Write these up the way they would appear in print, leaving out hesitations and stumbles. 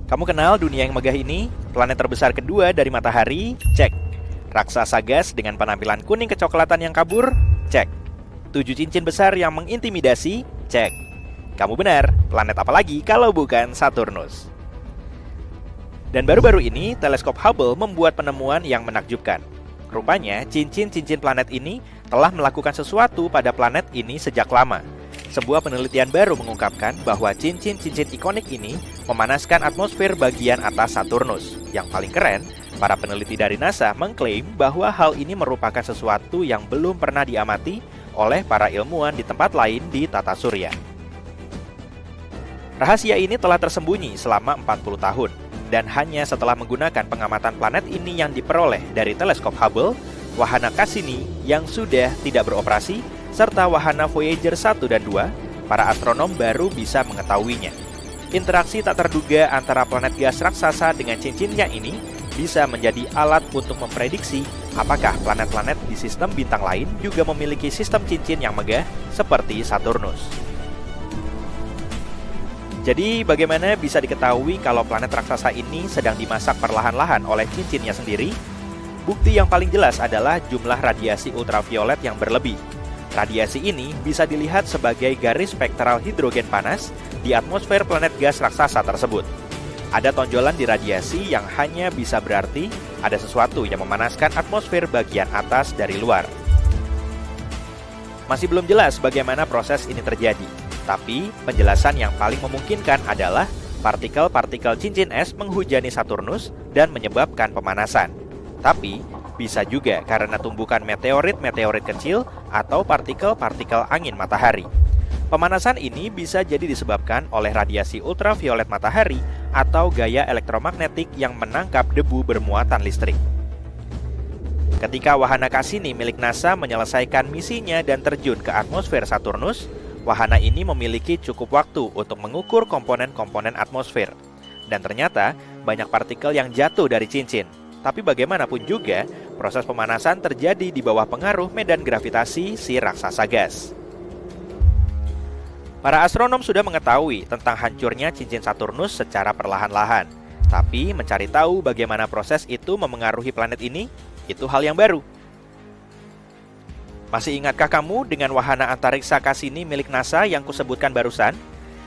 Kamu kenal dunia yang megah ini? Planet terbesar kedua dari matahari? Cek. Raksasa gas dengan penampilan kuning kecoklatan yang kabur? Cek. 7 cincin besar yang mengintimidasi? Cek. Kamu benar, planet apa lagi kalau bukan Saturnus? Dan baru-baru ini, teleskop Hubble membuat penemuan yang menakjubkan. Rupanya, cincin-cincin planet ini telah melakukan sesuatu pada planet ini sejak lama. Sebuah penelitian baru mengungkapkan bahwa cincin-cincin ikonik ini memanaskan atmosfer bagian atas Saturnus. Yang paling keren, para peneliti dari NASA mengklaim bahwa hal ini merupakan sesuatu yang belum pernah diamati oleh para ilmuwan di tempat lain di tata surya. Rahasia ini telah tersembunyi selama 40 tahun, dan hanya setelah menggunakan pengamatan planet ini yang diperoleh dari teleskop Hubble, wahana Cassini yang sudah tidak beroperasi, serta wahana Voyager 1 dan 2, para astronom baru bisa mengetahuinya. Interaksi tak terduga antara planet gas raksasa dengan cincinnya ini bisa menjadi alat untuk memprediksi apakah planet-planet di sistem bintang lain juga memiliki sistem cincin yang megah seperti Saturnus. Jadi bagaimana bisa diketahui kalau planet raksasa ini sedang dimasak perlahan-lahan oleh cincinnya sendiri? Bukti yang paling jelas adalah jumlah radiasi ultraviolet yang berlebih. Radiasi ini bisa dilihat sebagai garis spektral hidrogen panas di atmosfer planet gas raksasa tersebut. Ada tonjolan di radiasi yang hanya bisa berarti ada sesuatu yang memanaskan atmosfer bagian atas dari luar. Masih belum jelas bagaimana proses ini terjadi, tapi penjelasan yang paling memungkinkan adalah partikel-partikel cincin es menghujani Saturnus dan menyebabkan pemanasan. Tapi, bisa juga karena tumbukan meteorit-meteorit kecil atau partikel-partikel angin matahari. Pemanasan ini bisa jadi disebabkan oleh radiasi ultraviolet matahari atau gaya elektromagnetik yang menangkap debu bermuatan listrik. Ketika wahana Cassini milik NASA menyelesaikan misinya dan terjun ke atmosfer Saturnus, wahana ini memiliki cukup waktu untuk mengukur komponen-komponen atmosfer. Dan ternyata banyak partikel yang jatuh dari cincin. Tapi bagaimanapun juga, proses pemanasan terjadi di bawah pengaruh medan gravitasi si raksasa gas. Para astronom sudah mengetahui tentang hancurnya cincin Saturnus secara perlahan-lahan. Tapi mencari tahu bagaimana proses itu memengaruhi planet ini, itu hal yang baru. Masih ingatkah kamu dengan wahana antariksa Cassini milik NASA yang kusebutkan barusan?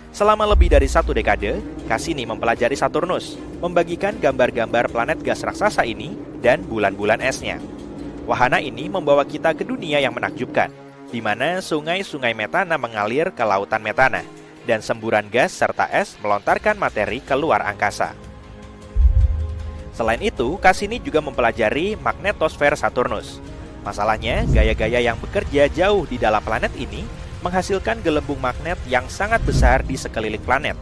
Selama lebih dari 1 dekade, Cassini mempelajari Saturnus, membagikan gambar-gambar planet gas raksasa ini dan bulan-bulan esnya. Wahana ini membawa kita ke dunia yang menakjubkan, di mana sungai-sungai metana mengalir ke lautan metana, dan semburan gas serta es melontarkan materi ke luar angkasa. Selain itu, Cassini juga mempelajari magnetosfer Saturnus. Masalahnya, gaya-gaya yang bekerja jauh di dalam planet ini menghasilkan gelembung magnet yang sangat besar di sekeliling planet.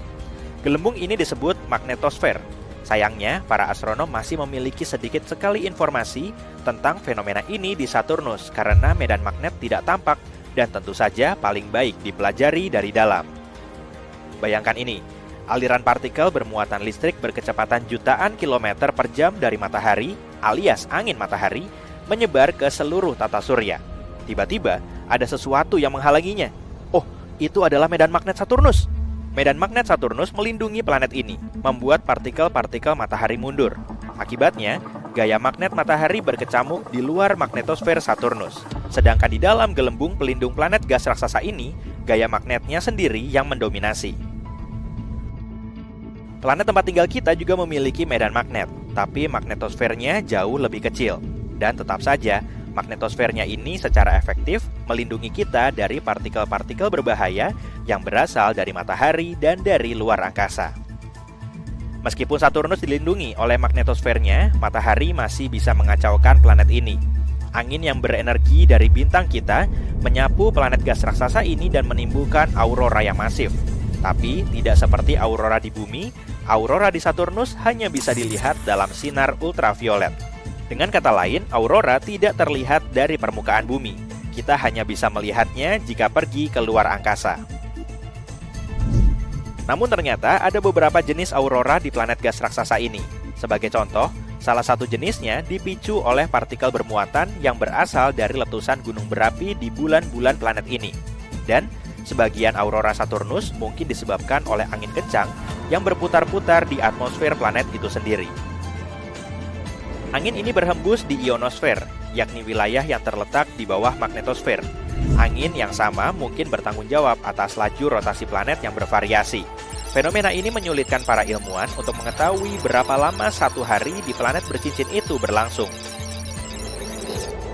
Gelembung ini disebut magnetosfer. Sayangnya, para astronom masih memiliki sedikit sekali informasi tentang fenomena ini di Saturnus karena medan magnet tidak tampak dan tentu saja paling baik dipelajari dari dalam. Bayangkan ini, aliran partikel bermuatan listrik berkecepatan jutaan kilometer per jam dari matahari alias angin matahari menyebar ke seluruh tata surya. Tiba-tiba, ada sesuatu yang menghalanginya. Oh, itu adalah medan magnet Saturnus. Medan magnet Saturnus melindungi planet ini, membuat partikel-partikel matahari mundur. Akibatnya, gaya magnet matahari berkecamuk di luar magnetosfer Saturnus. Sedangkan di dalam gelembung pelindung planet gas raksasa ini, gaya magnetnya sendiri yang mendominasi. Planet tempat tinggal kita juga memiliki medan magnet, tapi magnetosfernya jauh lebih kecil. Dan tetap saja, magnetosfernya ini secara efektif melindungi kita dari partikel-partikel berbahaya yang berasal dari matahari dan dari luar angkasa. Meskipun Saturnus dilindungi oleh magnetosfernya, matahari masih bisa mengacaukan planet ini. Angin yang berenergi dari bintang kita menyapu planet gas raksasa ini dan menimbulkan aurora yang masif. Tapi tidak seperti aurora di bumi, aurora di Saturnus hanya bisa dilihat dalam sinar ultraviolet. Dengan kata lain, aurora tidak terlihat dari permukaan bumi. Kita hanya bisa melihatnya jika pergi ke luar angkasa. Namun ternyata ada beberapa jenis aurora di planet gas raksasa ini. Sebagai contoh, salah satu jenisnya dipicu oleh partikel bermuatan yang berasal dari letusan gunung berapi di bulan-bulan planet ini. Dan sebagian aurora Saturnus mungkin disebabkan oleh angin kencang yang berputar-putar di atmosfer planet itu sendiri. Angin ini berhembus di ionosfer, yakni wilayah yang terletak di bawah magnetosfer. Angin yang sama mungkin bertanggung jawab atas laju rotasi planet yang bervariasi. Fenomena ini menyulitkan para ilmuwan untuk mengetahui berapa lama satu hari di planet bercincin itu berlangsung.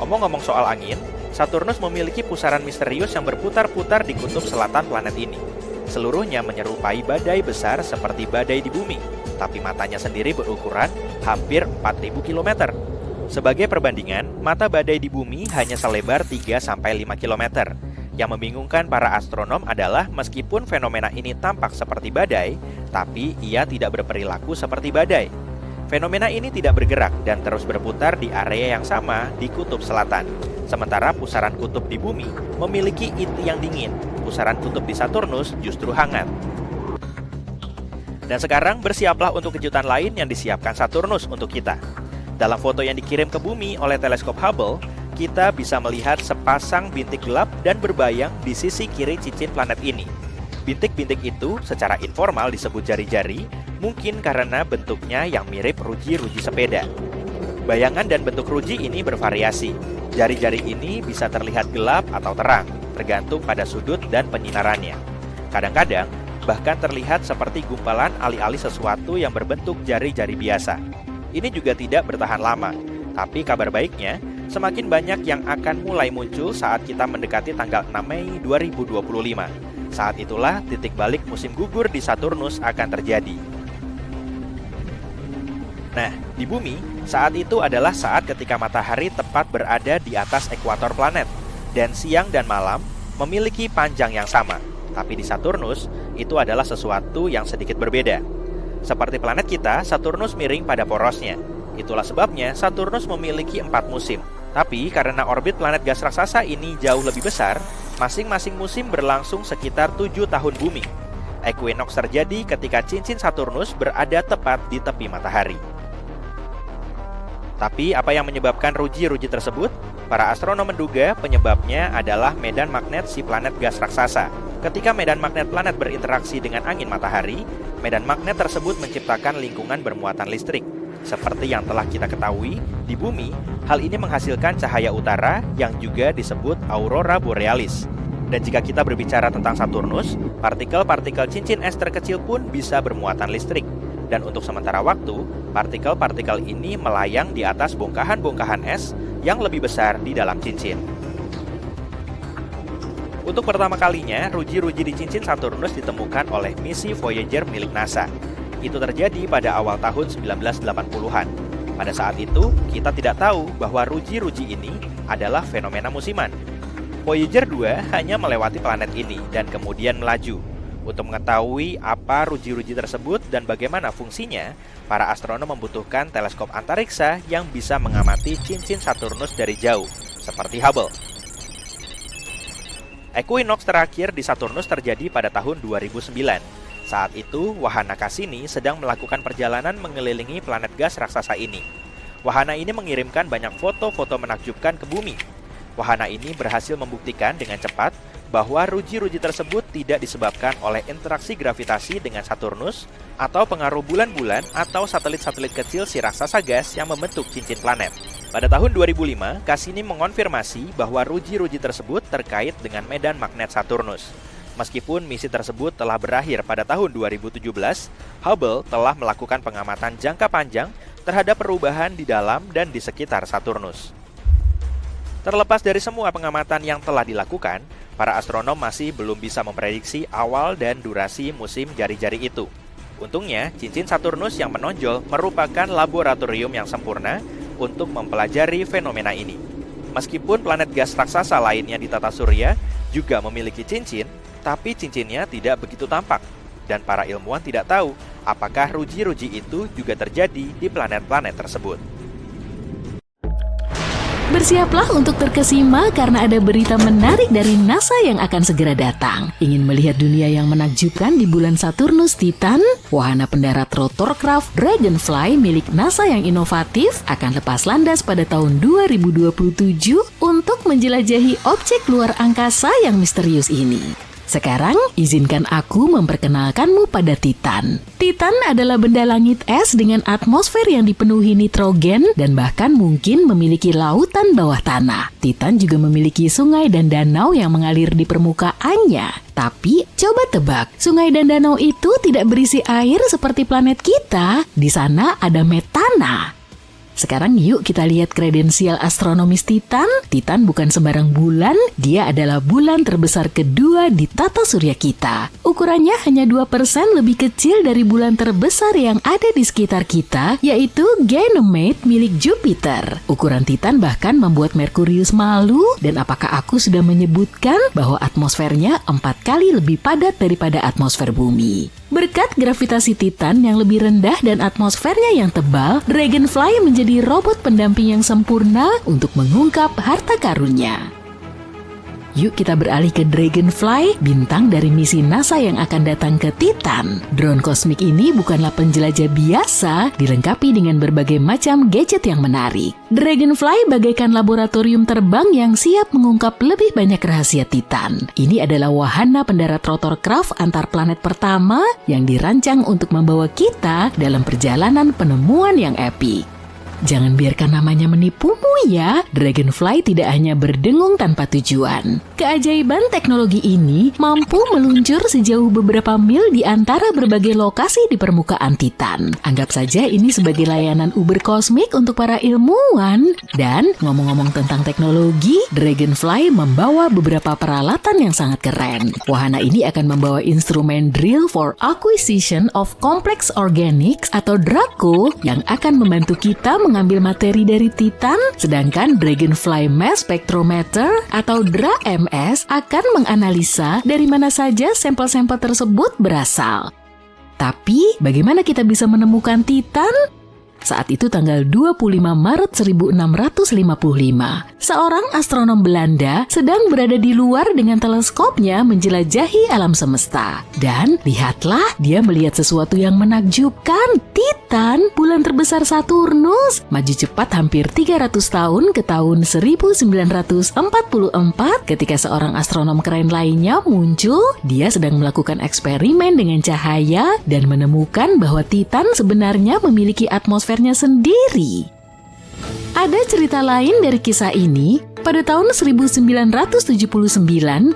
Omong-omong soal angin, Saturnus memiliki pusaran misterius yang berputar-putar di kutub selatan planet ini. Seluruhnya menyerupai badai besar seperti badai di bumi, tapi matanya sendiri berukuran hampir 4.000 km. Sebagai perbandingan, mata badai di bumi hanya selebar 3-5 km. Yang membingungkan para astronom adalah meskipun fenomena ini tampak seperti badai, tapi ia tidak berperilaku seperti badai. Fenomena ini tidak bergerak dan terus berputar di area yang sama di kutub selatan. Sementara pusaran kutub di bumi memiliki inti yang dingin, pusaran kutub di Saturnus justru hangat. Dan sekarang bersiaplah untuk kejutan lain yang disiapkan Saturnus untuk kita. Dalam foto yang dikirim ke bumi oleh teleskop Hubble, kita bisa melihat sepasang bintik gelap dan berbayang di sisi kiri cincin planet ini. Bintik-bintik itu secara informal disebut jari-jari, mungkin karena bentuknya yang mirip ruji-ruji sepeda. Bayangan dan bentuk ruji ini bervariasi. Jari-jari ini bisa terlihat gelap atau terang, tergantung pada sudut dan penyinarannya. Kadang-kadang, bahkan terlihat seperti gumpalan alih-alih sesuatu yang berbentuk jari-jari biasa. Ini juga tidak bertahan lama, tapi kabar baiknya, semakin banyak yang akan mulai muncul saat kita mendekati tanggal 6 Mei 2025. Saat itulah titik balik musim gugur di Saturnus akan terjadi. Nah, di bumi, saat itu adalah saat ketika matahari tepat berada di atas ekuator planet, dan siang dan malam memiliki panjang yang sama. Tapi di Saturnus, itu adalah sesuatu yang sedikit berbeda. Seperti planet kita, Saturnus miring pada porosnya. Itulah sebabnya Saturnus memiliki 4 musim. Tapi karena orbit planet gas raksasa ini jauh lebih besar, masing-masing musim berlangsung sekitar 7 tahun bumi. Equinox terjadi ketika cincin Saturnus berada tepat di tepi matahari. Tapi apa yang menyebabkan ruji-ruji tersebut? Para astronom menduga penyebabnya adalah medan magnet si planet gas raksasa. Ketika medan magnet planet berinteraksi dengan angin matahari, medan magnet tersebut menciptakan lingkungan bermuatan listrik. Seperti yang telah kita ketahui, di bumi, hal ini menghasilkan cahaya utara yang juga disebut aurora borealis. Dan jika kita berbicara tentang Saturnus, partikel-partikel cincin es terkecil pun bisa bermuatan listrik. Dan untuk sementara waktu, partikel-partikel ini melayang di atas bongkahan-bongkahan es yang lebih besar di dalam cincin. Untuk pertama kalinya, ruji-ruji di cincin Saturnus ditemukan oleh misi Voyager milik NASA. Itu terjadi pada awal tahun 1980-an. Pada saat itu, kita tidak tahu bahwa ruji-ruji ini adalah fenomena musiman. Voyager 2 hanya melewati planet ini dan kemudian melaju. Untuk mengetahui apa ruji-ruji tersebut dan bagaimana fungsinya, para astronom membutuhkan teleskop antariksa yang bisa mengamati cincin Saturnus dari jauh, seperti Hubble. Equinox terakhir di Saturnus terjadi pada tahun 2009. Saat itu, wahana Cassini sedang melakukan perjalanan mengelilingi planet gas raksasa ini. Wahana ini mengirimkan banyak foto-foto menakjubkan ke bumi. Wahana ini berhasil membuktikan dengan cepat bahwa ruji-ruji tersebut tidak disebabkan oleh interaksi gravitasi dengan Saturnus atau pengaruh bulan-bulan atau satelit-satelit kecil si raksasa gas yang membentuk cincin planet. Pada tahun 2005, Cassini mengonfirmasi bahwa ruji-ruji tersebut terkait dengan medan magnet Saturnus. Meskipun misi tersebut telah berakhir pada tahun 2017, Hubble telah melakukan pengamatan jangka panjang terhadap perubahan di dalam dan di sekitar Saturnus. Terlepas dari semua pengamatan yang telah dilakukan, para astronom masih belum bisa memprediksi awal dan durasi musim jari-jari itu. Untungnya, cincin Saturnus yang menonjol merupakan laboratorium yang sempurna untuk mempelajari fenomena ini. Meskipun planet gas raksasa lainnya di tata surya juga memiliki cincin, tapi cincinnya tidak begitu tampak, dan para ilmuwan tidak tahu apakah ruji-ruji itu juga terjadi di planet-planet tersebut. Bersiaplah untuk terkesima karena ada berita menarik dari NASA yang akan segera datang. Ingin melihat dunia yang menakjubkan di bulan Saturnus Titan? Wahana pendarat rotorcraft Dragonfly milik NASA yang inovatif akan lepas landas pada tahun 2027 untuk menjelajahi objek luar angkasa yang misterius ini. Sekarang, izinkan aku memperkenalkanmu pada Titan. Titan adalah benda langit es dengan atmosfer yang dipenuhi nitrogen dan bahkan mungkin memiliki lautan bawah tanah. Titan juga memiliki sungai dan danau yang mengalir di permukaannya. Tapi, coba tebak, sungai dan danau itu tidak berisi air seperti planet kita. Di sana ada metana. Sekarang yuk kita lihat kredensial astronomis Titan. Titan bukan sembarang bulan, dia adalah bulan terbesar kedua di tata surya kita. Ukurannya hanya 2% lebih kecil dari bulan terbesar yang ada di sekitar kita, yaitu Ganymede milik Jupiter. Ukuran Titan bahkan membuat Merkurius malu, dan apakah aku sudah menyebutkan bahwa atmosfernya 4 kali lebih padat daripada atmosfer bumi. Berkat gravitasi Titan yang lebih rendah dan atmosfernya yang tebal, Dragonfly menjadi robot pendamping yang sempurna untuk mengungkap harta karunnya. Yuk kita beralih ke Dragonfly, bintang dari misi NASA yang akan datang ke Titan. Drone kosmik ini bukanlah penjelajah biasa, dilengkapi dengan berbagai macam gadget yang menarik. Dragonfly bagaikan laboratorium terbang yang siap mengungkap lebih banyak rahasia Titan. Ini adalah wahana pendarat rotorcraft antar planet pertama yang dirancang untuk membawa kita dalam perjalanan penemuan yang epik. Jangan biarkan namanya menipumu ya, Dragonfly tidak hanya berdengung tanpa tujuan. Keajaiban teknologi ini mampu meluncur sejauh beberapa mil di antara berbagai lokasi di permukaan Titan. Anggap saja ini sebagai layanan Uber kosmik untuk para ilmuwan. Dan ngomong-ngomong tentang teknologi, Dragonfly membawa beberapa peralatan yang sangat keren. Wahana ini akan membawa instrumen Drill for Acquisition of Complex Organics atau DRACO yang akan membantu kita mengambil materi dari Titan, sedangkan Dragonfly Mass Spectrometer atau DRA-MS akan menganalisa dari mana saja sampel-sampel tersebut berasal. Tapi, bagaimana kita bisa menemukan Titan? Saat itu tanggal 25 Maret 1655, seorang astronom Belanda sedang berada di luar dengan teleskopnya menjelajahi alam semesta. Dan lihatlah, dia melihat sesuatu yang menakjubkan. Titan, bulan terbesar Saturnus, maju cepat hampir 300 tahun ke tahun 1944 ketika seorang astronom keren lainnya muncul. Dia sedang melakukan eksperimen dengan cahaya dan menemukan bahwa Titan sebenarnya memiliki atmosfernya sendiri. Ada cerita lain dari kisah ini. Pada tahun 1979,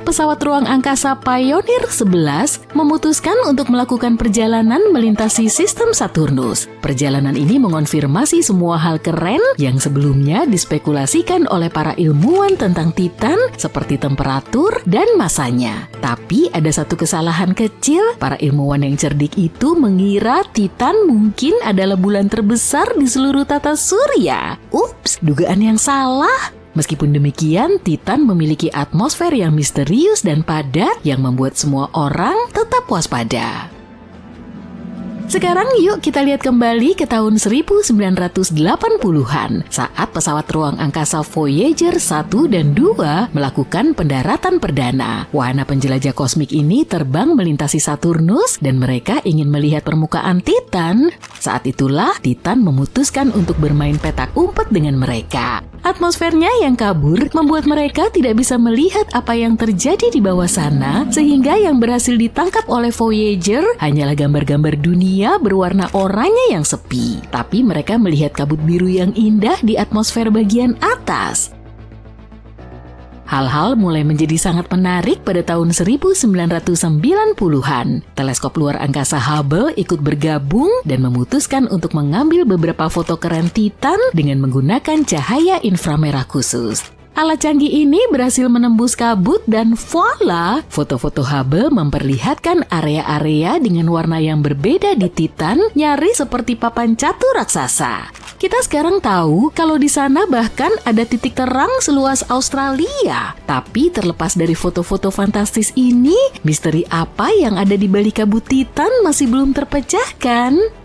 pesawat ruang angkasa Pioneer 11 memutuskan untuk melakukan perjalanan melintasi sistem Saturnus. Perjalanan ini mengonfirmasi semua hal keren yang sebelumnya dispekulasikan oleh para ilmuwan tentang Titan seperti temperatur dan masanya. Tapi ada satu kesalahan kecil, para ilmuwan yang cerdik itu mengira Titan mungkin adalah bulan terbesar di seluruh tata surya. Ups, dugaan yang salah. Meskipun demikian, Titan memiliki atmosfer yang misterius dan padat yang membuat semua orang tetap waspada. Sekarang yuk kita lihat kembali ke tahun 1980-an saat pesawat ruang angkasa Voyager 1 dan 2 melakukan pendaratan perdana. Wahana penjelajah kosmik ini terbang melintasi Saturnus dan mereka ingin melihat permukaan Titan. Saat itulah Titan memutuskan untuk bermain petak umpet dengan mereka. Atmosfernya yang kabur membuat mereka tidak bisa melihat apa yang terjadi di bawah sana, sehingga yang berhasil ditangkap oleh Voyager hanyalah gambar-gambar dunia berwarna oranye yang sepi. Tapi mereka melihat kabut biru yang indah di atmosfer bagian atas. Hal-hal mulai menjadi sangat menarik pada tahun 1990-an. Teleskop luar angkasa Hubble ikut bergabung dan memutuskan untuk mengambil beberapa foto keren Titan dengan menggunakan cahaya inframerah khusus. Alat canggih ini berhasil menembus kabut dan voila, foto-foto Hubble memperlihatkan area-area dengan warna yang berbeda di Titan, nyaris seperti papan catur raksasa. Kita sekarang tahu kalau di sana bahkan ada titik terang seluas Australia. Tapi terlepas dari foto-foto fantastis ini, misteri apa yang ada di balik kabut Titan masih belum terpecahkan.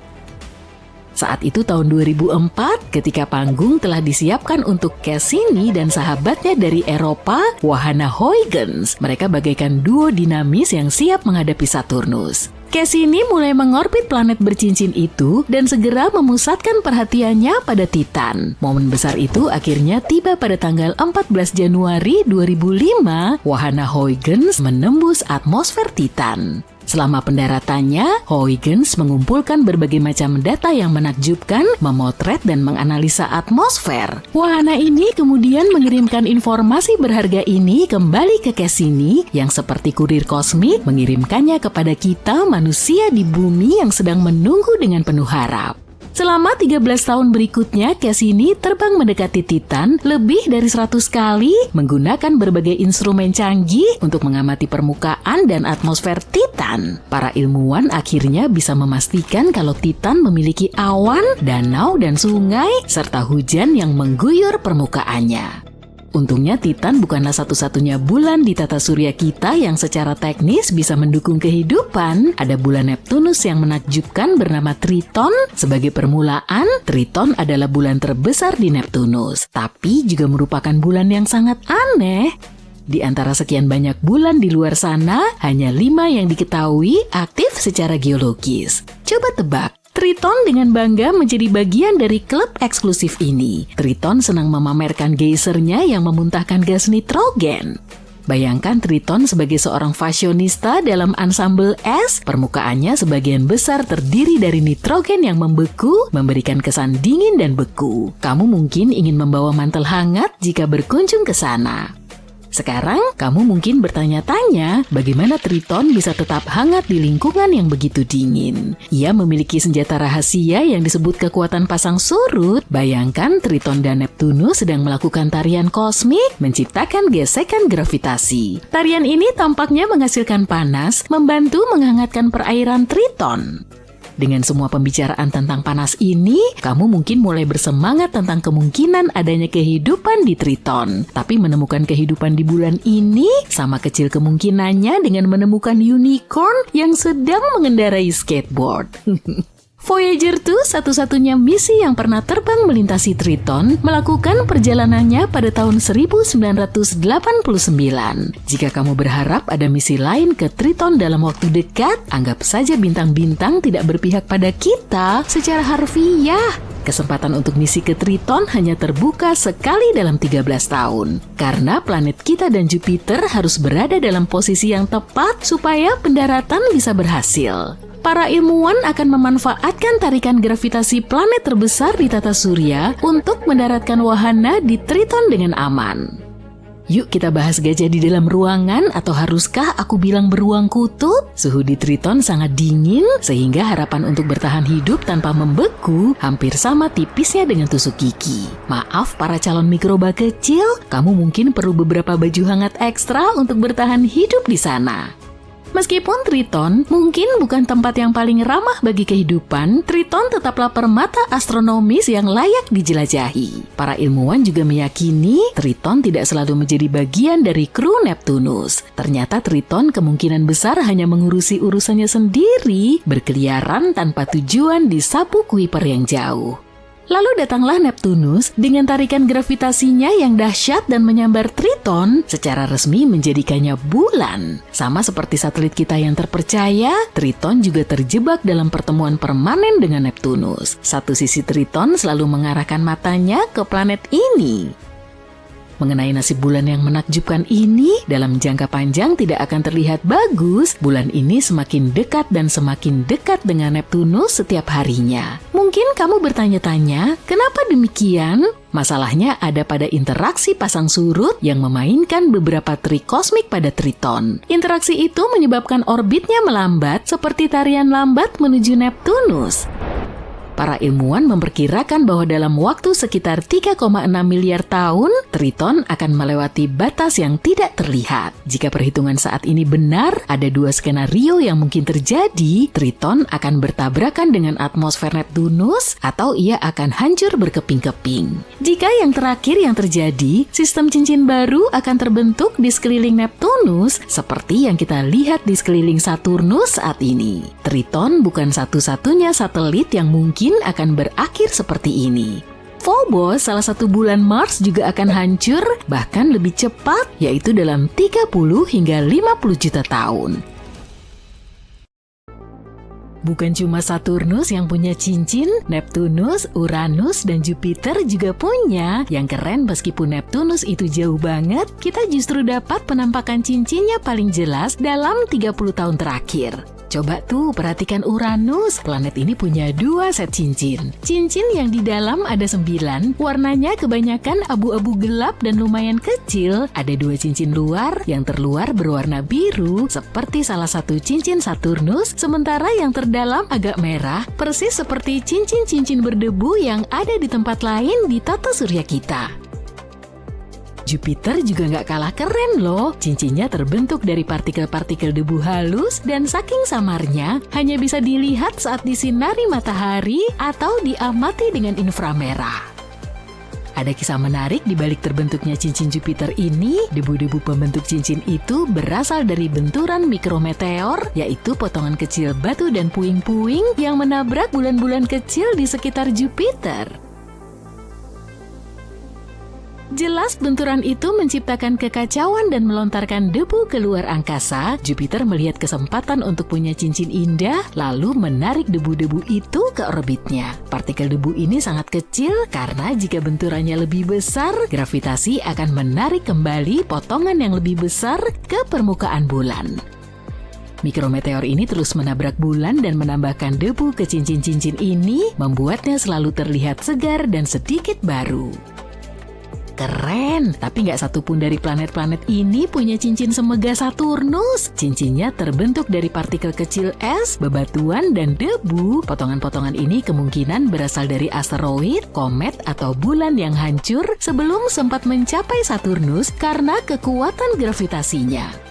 Saat itu tahun 2004, ketika panggung telah disiapkan untuk Cassini dan sahabatnya dari Eropa, wahana Huygens. Mereka bagaikan duo dinamis yang siap menghadapi Saturnus. Cassini mulai mengorbit planet bercincin itu dan segera memusatkan perhatiannya pada Titan. Momen besar itu akhirnya tiba pada tanggal 14 Januari 2005, wahana Huygens menembus atmosfer Titan. Selama pendaratannya, Huygens mengumpulkan berbagai macam data yang menakjubkan, memotret dan menganalisa atmosfer. Wahana ini kemudian mengirimkan informasi berharga ini kembali ke Cassini yang seperti kurir kosmik mengirimkannya kepada kita manusia di bumi yang sedang menunggu dengan penuh harap. Selama 13 tahun berikutnya, Cassini terbang mendekati Titan lebih dari 100 kali menggunakan berbagai instrumen canggih untuk mengamati permukaan dan atmosfer Titan. Para ilmuwan akhirnya bisa memastikan kalau Titan memiliki awan, danau, dan sungai, serta hujan yang mengguyur permukaannya. Untungnya Titan bukanlah satu-satunya bulan di tata surya kita yang secara teknis bisa mendukung kehidupan. Ada bulan Neptunus yang menakjubkan bernama Triton. Sebagai permulaan, Triton adalah bulan terbesar di Neptunus, tapi juga merupakan bulan yang sangat aneh. Di antara sekian banyak bulan di luar sana, hanya 5 yang diketahui aktif secara geologis. Coba tebak. Triton dengan bangga menjadi bagian dari klub eksklusif ini. Triton senang memamerkan geysernya yang memuntahkan gas nitrogen. Bayangkan Triton sebagai seorang fashionista dalam ansambel es, permukaannya sebagian besar terdiri dari nitrogen yang membeku, memberikan kesan dingin dan beku. Kamu mungkin ingin membawa mantel hangat jika berkunjung ke sana. Sekarang, kamu mungkin bertanya-tanya bagaimana Triton bisa tetap hangat di lingkungan yang begitu dingin. Ia memiliki senjata rahasia yang disebut kekuatan pasang surut. Bayangkan Triton dan Neptunus sedang melakukan tarian kosmik, menciptakan gesekan gravitasi. Tarian ini tampaknya menghasilkan panas, membantu menghangatkan perairan Triton. Dengan semua pembicaraan tentang panas ini, kamu mungkin mulai bersemangat tentang kemungkinan adanya kehidupan di Triton. Tapi menemukan kehidupan di bulan ini sama kecil kemungkinannya dengan menemukan unicorn yang sedang mengendarai skateboard. Voyager 2, satu-satunya misi yang pernah terbang melintasi Triton, melakukan perjalanannya pada tahun 1989. Jika kamu berharap ada misi lain ke Triton dalam waktu dekat, anggap saja bintang-bintang tidak berpihak pada kita secara harfiah. Kesempatan untuk misi ke Triton hanya terbuka sekali dalam 13 tahun. Karena planet kita dan Jupiter harus berada dalam posisi yang tepat supaya pendaratan bisa berhasil. Para ilmuwan akan memanfaatkan tarikan gravitasi planet terbesar di tata surya untuk mendaratkan wahana di Triton dengan aman. Yuk kita bahas gajah di dalam ruangan, atau haruskah aku bilang beruang kutub? Suhu di Triton sangat dingin sehingga harapan untuk bertahan hidup tanpa membeku hampir sama tipisnya dengan tusuk gigi. Maaf para calon mikroba kecil, kamu mungkin perlu beberapa baju hangat ekstra untuk bertahan hidup di sana. Meskipun Triton mungkin bukan tempat yang paling ramah bagi kehidupan, Triton tetaplah permata astronomis yang layak dijelajahi. Para ilmuwan juga meyakini Triton tidak selalu menjadi bagian dari kru Neptunus. Ternyata Triton kemungkinan besar hanya mengurusi urusannya sendiri, berkeliaran tanpa tujuan di sabuk Kuiper yang jauh. Lalu datanglah Neptunus dengan tarikan gravitasinya yang dahsyat dan menyambar Triton, secara resmi menjadikannya bulan. Sama seperti satelit kita yang terpercaya, Triton juga terjebak dalam pertemuan permanen dengan Neptunus. Satu sisi Triton selalu mengarahkan matanya ke planet ini. Mengenai nasib bulan yang menakjubkan ini, dalam jangka panjang tidak akan terlihat bagus. Bulan ini semakin dekat dan semakin dekat dengan Neptunus setiap harinya. Mungkin kamu bertanya-tanya, kenapa demikian? Masalahnya ada pada interaksi pasang surut yang memainkan beberapa trik kosmik pada Triton. Interaksi itu menyebabkan orbitnya melambat seperti tarian lambat menuju Neptunus. Para ilmuwan memperkirakan bahwa dalam waktu sekitar 3,6 miliar tahun, Triton akan melewati batas yang tidak terlihat. Jika perhitungan saat ini benar, ada 2 skenario yang mungkin terjadi. Triton akan bertabrakan dengan atmosfer Neptunus, atau ia akan hancur berkeping-keping. Jika yang terakhir yang terjadi, sistem cincin baru akan terbentuk di sekeliling Neptunus, seperti yang kita lihat di sekeliling Saturnus saat ini. Triton bukan satu-satunya satelit yang mungkin akan berakhir seperti ini. Phobos, salah satu bulan Mars, juga akan hancur, bahkan lebih cepat, yaitu dalam 30 hingga 50 juta tahun. Bukan cuma Saturnus yang punya cincin, Neptunus, Uranus, dan Jupiter juga punya. Yang keren meskipun Neptunus itu jauh banget, kita justru dapat penampakan cincinnya paling jelas dalam 30 tahun terakhir. Coba tuh perhatikan Uranus, planet ini punya 2 set cincin. Cincin yang di dalam ada 9, warnanya kebanyakan abu-abu gelap dan lumayan kecil. Ada 2 cincin luar, yang terluar berwarna biru, seperti salah satu cincin Saturnus, sementara yang terdalam agak merah, persis seperti cincin-cincin berdebu yang ada di tempat lain di tata surya kita. Jupiter juga nggak kalah keren loh. Cincinnya terbentuk dari partikel-partikel debu halus dan saking samarnya hanya bisa dilihat saat disinari matahari atau diamati dengan inframerah. Ada kisah menarik di balik terbentuknya cincin Jupiter ini. Debu-debu pembentuk cincin itu berasal dari benturan mikrometeor, yaitu potongan kecil batu dan puing-puing yang menabrak bulan-bulan kecil di sekitar Jupiter. Jelas benturan itu menciptakan kekacauan dan melontarkan debu ke luar angkasa. Jupiter melihat kesempatan untuk punya cincin indah, lalu menarik debu-debu itu ke orbitnya. Partikel debu ini sangat kecil karena jika benturannya lebih besar, gravitasi akan menarik kembali potongan yang lebih besar ke permukaan bulan. Mikrometeor ini terus menabrak bulan dan menambahkan debu ke cincin-cincin ini, membuatnya selalu terlihat segar dan sedikit baru. Keren, tapi nggak satupun dari planet-planet ini punya cincin semegah Saturnus. Cincinnya terbentuk dari partikel kecil es, bebatuan, dan debu. Potongan-potongan ini kemungkinan berasal dari asteroid, komet, atau bulan yang hancur sebelum sempat mencapai Saturnus karena kekuatan gravitasinya.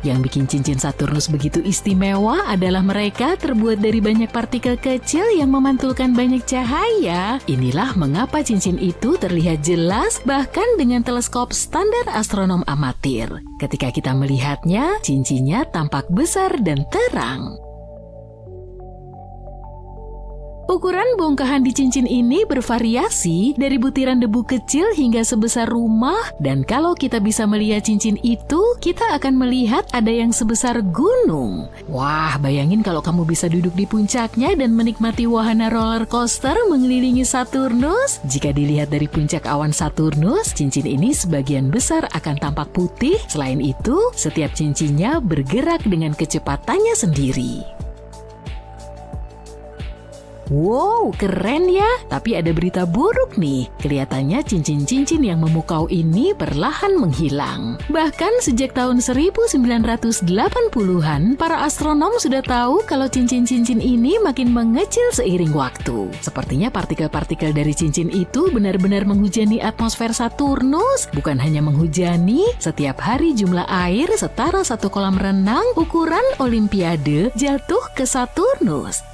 Yang bikin cincin Saturnus begitu istimewa adalah mereka terbuat dari banyak partikel kecil yang memantulkan banyak cahaya. Inilah mengapa cincin itu terlihat jelas bahkan dengan teleskop standar astronom amatir. Ketika kita melihatnya, cincinnya tampak besar dan terang. Ukuran bongkahan di cincin ini bervariasi dari butiran debu kecil hingga sebesar rumah, dan kalau kita bisa melihat cincin itu, kita akan melihat ada yang sebesar gunung. Wah, bayangin kalau kamu bisa duduk di puncaknya dan menikmati wahana roller coaster mengelilingi Saturnus. Jika dilihat dari puncak awan Saturnus, cincin ini sebagian besar akan tampak putih. Selain itu, setiap cincinnya bergerak dengan kecepatannya sendiri. Wow, keren ya. Tapi ada berita buruk nih. Kelihatannya cincin-cincin yang memukau ini perlahan menghilang. Bahkan sejak tahun 1980-an, para astronom sudah tahu kalau cincin-cincin ini makin mengecil seiring waktu. Sepertinya partikel-partikel dari cincin itu benar-benar menghujani atmosfer Saturnus. Bukan hanya menghujani, setiap hari jumlah air setara satu kolam renang ukuran Olimpiade jatuh ke Saturnus.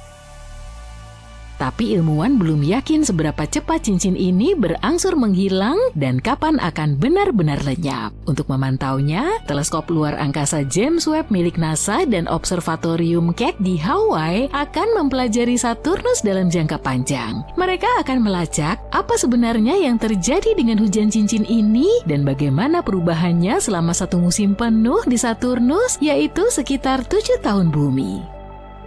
Tapi ilmuwan belum yakin seberapa cepat cincin ini berangsur menghilang dan kapan akan benar-benar lenyap. Untuk memantaunya, teleskop luar angkasa James Webb milik NASA dan Observatorium Keck di Hawaii akan mempelajari Saturnus dalam jangka panjang. Mereka akan melacak apa sebenarnya yang terjadi dengan hujan cincin ini dan bagaimana perubahannya selama satu musim penuh di Saturnus, yaitu sekitar 7 tahun bumi.